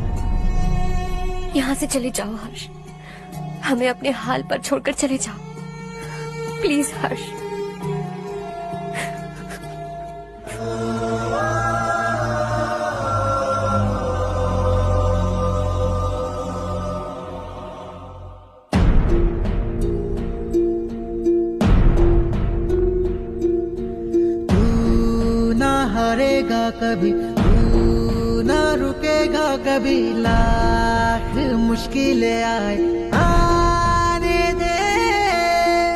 यहाँ से चले जाओ हर्ष, हमें अपने हाल पर छोड़कर चले जाओ, प्लीज हर्ष। हारेगा कभी, तू ना रुकेगा कभी, लाख मुश्किलें आने दे।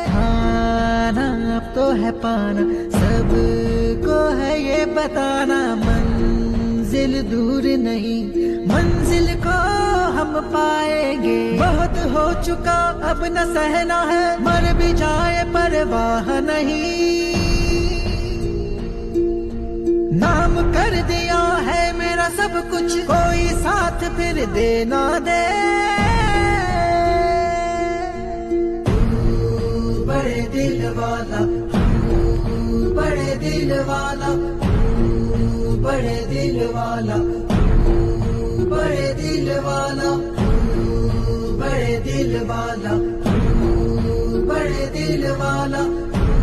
खाना अब तो है पाना, सबको है ये बताना, मंजिल दूर नहीं, मंजिल को हम पाएंगे। बहुत हो चुका अब न सहना है, मर भी जाए परवाह नहीं। नाम कर दिया है मेरा सब कुछ, कोई साथ फिर देना दे। तू बड़े दिल वाला, तू बड़े दिल वाला, तू बड़े दिल वाला, तू बड़े दिल वाला, तू बड़े दिल वाला, तू बड़े दिल वाला,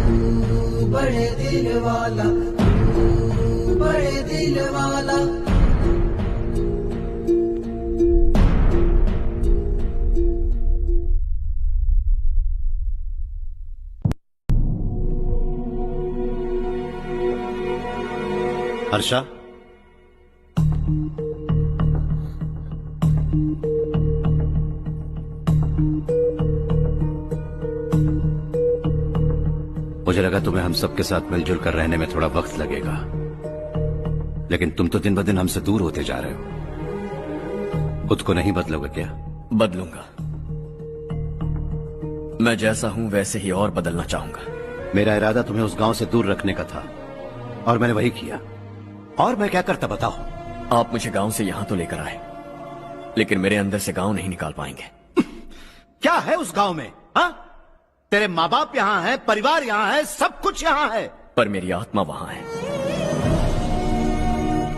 तू बड़े दिल वाला, बड़े दिल वाला। हर्षा, मुझे लगा तुम्हें हम सबके साथ मिलजुल कर रहने में थोड़ा वक्त लगेगा, लेकिन तुम तो दिन ब दिन हमसे दूर होते जा रहे हो। खुद को नहीं बदलोगे क्या? बदलूंगा, मैं जैसा हूं वैसे ही और बदलना चाहूंगा। मेरा इरादा तुम्हें उस गांव से दूर रखने का था और मैंने वही किया। और मैं क्या करता बताओ? आप मुझे गांव से यहां तो लेकर आए, लेकिन मेरे अंदर से गांव नहीं निकाल पाएंगे। क्या है उस गांव में? हाँ, तेरे माँ बाप यहाँ है, परिवार यहाँ है, सब कुछ यहाँ है, पर मेरी आत्मा वहां है।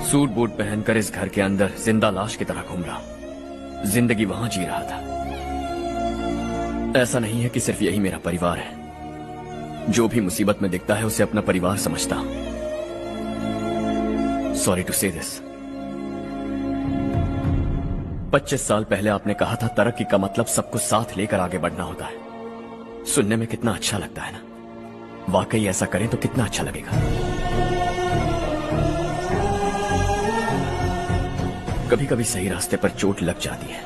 सूट बूट पहनकर इस घर के अंदर जिंदा लाश की तरह घूम रहा, जिंदगी वहां जी रहा था। ऐसा नहीं है कि सिर्फ यही मेरा परिवार है, जो भी मुसीबत में दिखता है उसे अपना परिवार समझता हूं। सॉरी टू से दिस। 25 साल पहले आपने कहा था तरक्की का मतलब सबको साथ लेकर आगे बढ़ना होता है। सुनने में कितना अच्छा लगता है ना? वाकई ऐसा करें तो कितना अच्छा लगेगा। कभी कभी सही रास्ते पर चोट लग जाती है,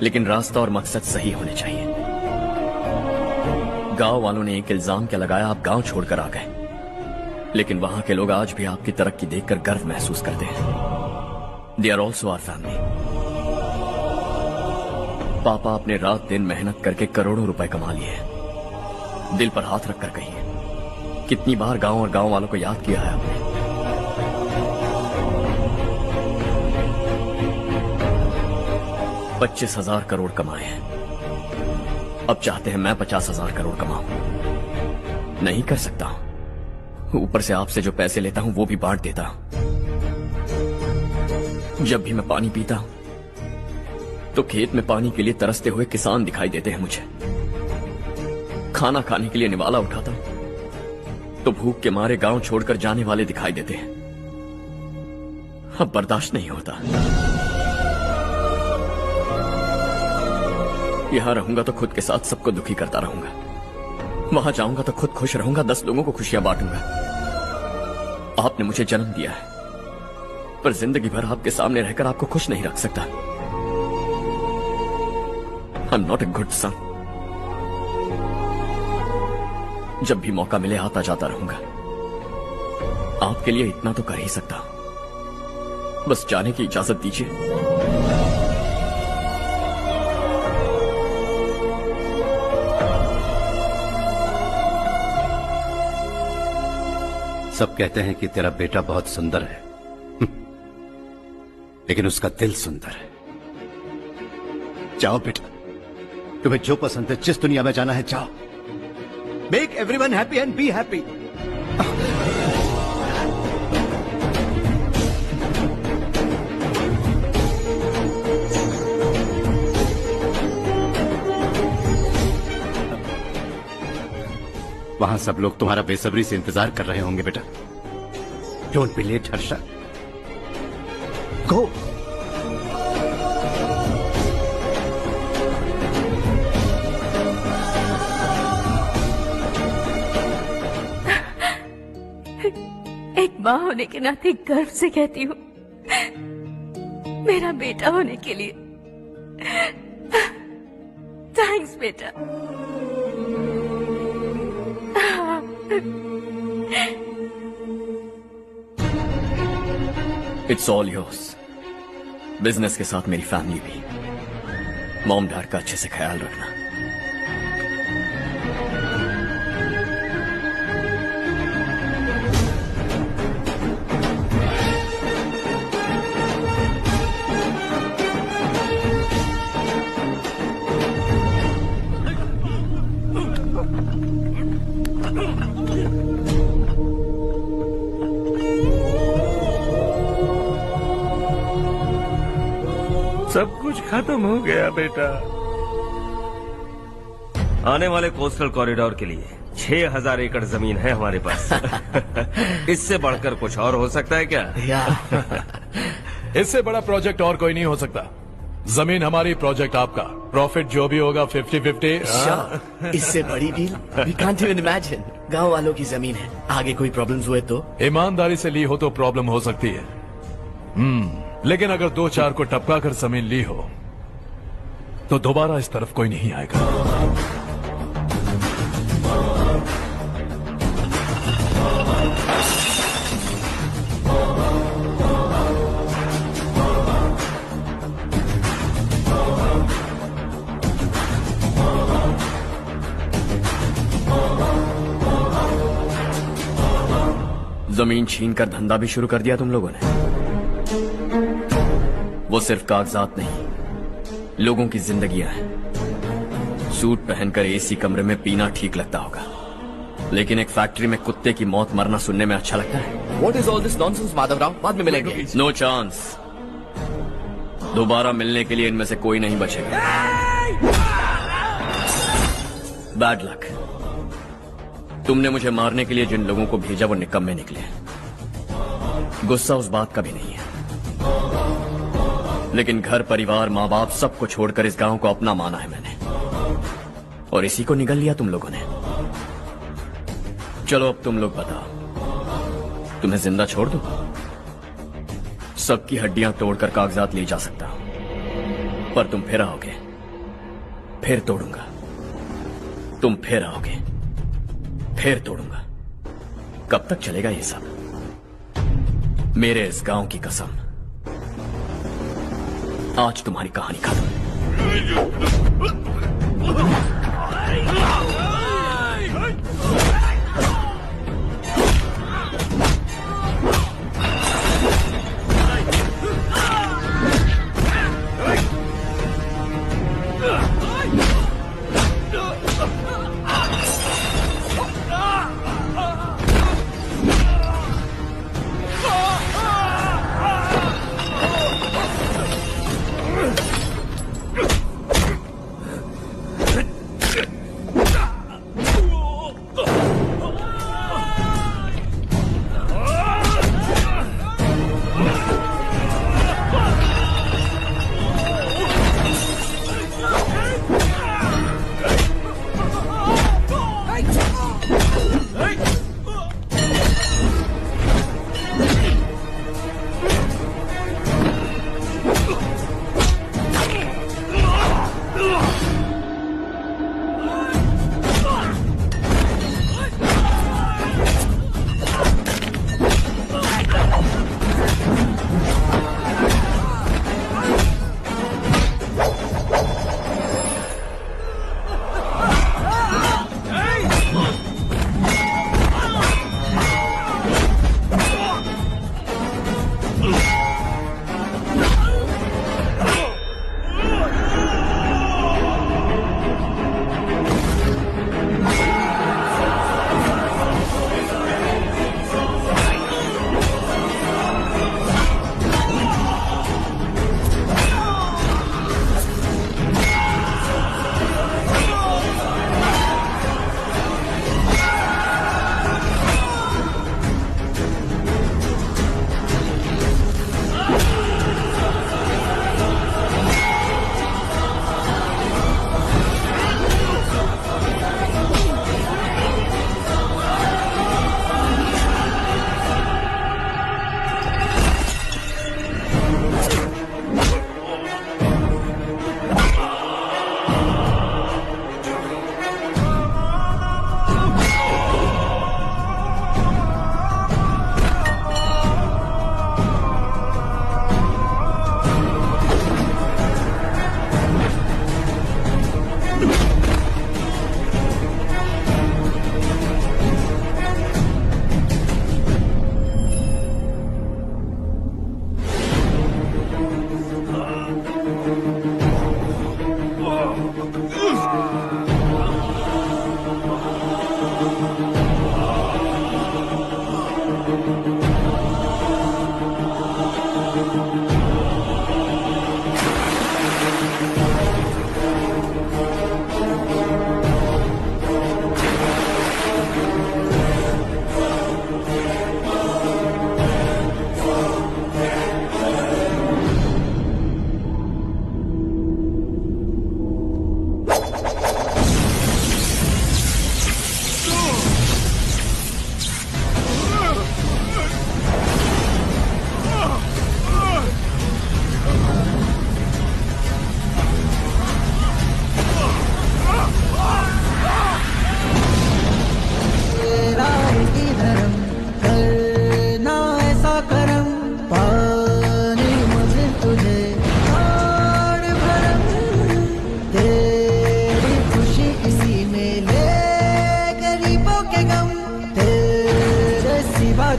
लेकिन रास्ता और मकसद सही होने चाहिए। गांव वालों ने एक इल्जाम क्या लगाया, आप गांव छोड़कर आ गए। लेकिन वहां के लोग आज भी आपकी तरक्की देखकर गर्व महसूस करते हैं। They are also our family. पापा अपने रात दिन मेहनत करके करोड़ों रुपए कमा लिए। दिल पर हाथ रखकर कहिए, कितनी बार गांव और गांव वालों को याद किया है आपने? $25,000 करोड़ कमाए हैं। अब चाहते हैं मैं 50,000 करोड़ कमाऊं। नहीं कर सकता हूं। ऊपर से आपसे जो पैसे लेता हूं वो भी बांट देता हूं। जब भी मैं पानी पीता हूं तो खेत में पानी के लिए तरसते हुए किसान दिखाई देते हैं मुझे। खाना खाने के लिए निवाला उठाता हूं तो भूख के मारे गांव छोड़कर जाने वाले दिखाई देते हैं। अब बर्दाश्त नहीं होता। यहां रहूंगा तो खुद के साथ सबको दुखी करता रहूंगा। वहां जाऊंगा तो खुद खुश रहूंगा, 10 लोगों को खुशियां बांटूंगा। आपने मुझे जन्म दिया है, पर जिंदगी भर आपके सामने रहकर आपको खुश नहीं रख सकता। I am not a good son. जब भी मौका मिले आता जाता रहूंगा। आपके लिए इतना तो कर ही सकता हूं। बस जाने की इजाजत दीजिए। सब कहते हैं कि तेरा बेटा बहुत सुंदर है, लेकिन उसका दिल सुंदर है। जाओ बेटा, तुम्हें जो पसंद है, जिस दुनिया में जाना है जाओ। Make everyone happy and be happy. वहां सब लोग तुम्हारा बेसब्री से इंतजार कर रहे होंगे बेटा। डोंट बी लेट हर्षा, गो। एक माँ होने के नाते गर्व से कहती हूँ, मेरा बेटा होने के लिए थैंक्स बेटा। It's all yours. बिजनेस के साथ मेरी फैमिली भी। मॉम डैड का अच्छे से ख्याल रखना। सब कुछ खत्म हो गया बेटा। आने वाले कोस्टल कॉरिडोर के लिए 6,000 एकड़ जमीन है हमारे पास। इससे बढ़कर कुछ और हो सकता है क्या? इससे बड़ा प्रोजेक्ट और कोई नहीं हो सकता। जमीन हमारी, प्रोजेक्ट आपका। प्रॉफिट जो भी होगा 50-50। इससे बड़ी deal we can't even imagine. गांव वालों की जमीन है, आगे कोई प्रॉब्लम्स हुए तो? ईमानदारी से ली हो तो प्रॉब्लम हो सकती है, लेकिन अगर 2-4 को टपका कर जमीन ली हो तो दोबारा इस तरफ कोई नहीं आएगा। जमीन छीनकर धंधा भी शुरू कर दिया तुम लोगों ने। वो सिर्फ कागजात नहीं, लोगों की जिंदगियां हैं। सूट पहनकर एसी कमरे में पीना ठीक लगता होगा, लेकिन एक फैक्ट्री में कुत्ते की मौत मरना सुनने में अच्छा लगता है। What is all this nonsense, Madhavrao? बाद में मिलेंगे। No chance. दोबारा मिलने के लिए इनमें से कोई नहीं बचेगा। Bad luck. तुमने मुझे मारने के लिए जिन लोगों को भेजा वो निकम्मे निकले। गुस्सा उस बात का भी नहीं है, लेकिन घर परिवार माँ बाप सबको छोड़कर इस गांव को अपना माना है मैंने, और इसी को निगल लिया तुम लोगों ने। चलो अब तुम लोग बताओ, तुम्हें जिंदा छोड़ दूं? सबकी हड्डियां तोड़कर कागजात ले जा सकता हूं, पर तुम फिर आओगे, फिर तोड़ूंगा। तुम फिर आओगे, फिर तोड़ूंगा। कब तक चलेगा ये सब? मेरे इस गांव की कसम, आज तुम्हारी कहानी खत्म।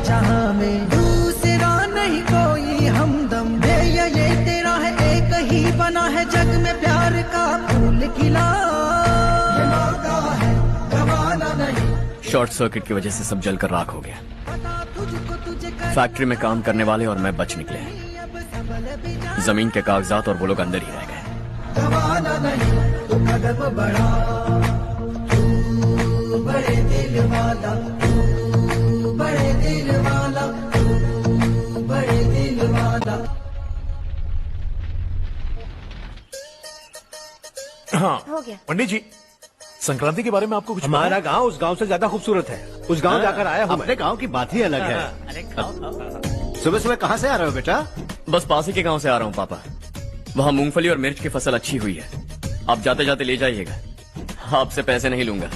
जहां में दूसरा नहीं कोई हमदम है, ये तेरा है एक ही बना है जग में प्यार का फूल खिला, ये मौका है गवाना नहीं। शॉर्ट सर्किट की वजह से सब जलकर राख हो गया। फैक्ट्री में काम करने वाले और मैं बच निकले हैं। जमीन के कागजात और वो लोग अंदर ही रह गए। गवाना नहीं तू कदम बढ़ा, तू बड़े दिल वाला, तू बड़े दिल वाला, तू बड़े दिल वाला। हाँ हो गया। पंडित जी, संक्रांति के बारे में आपको कुछ हमारा गांव उस गांव से ज्यादा खूबसूरत है। उस गांव जाकर आया हूँ। अपने गांव की बात ही अलग है। सुबह सुबह कहाँ से आ रहे हो बेटा? बस पास ही के गांव से आ रहा हूँ पापा। वहाँ मूंगफली और मिर्च की फसल अच्छी हुई है। आप जाते जाते ले जाइएगा, आपसे पैसे नहीं लूंगा।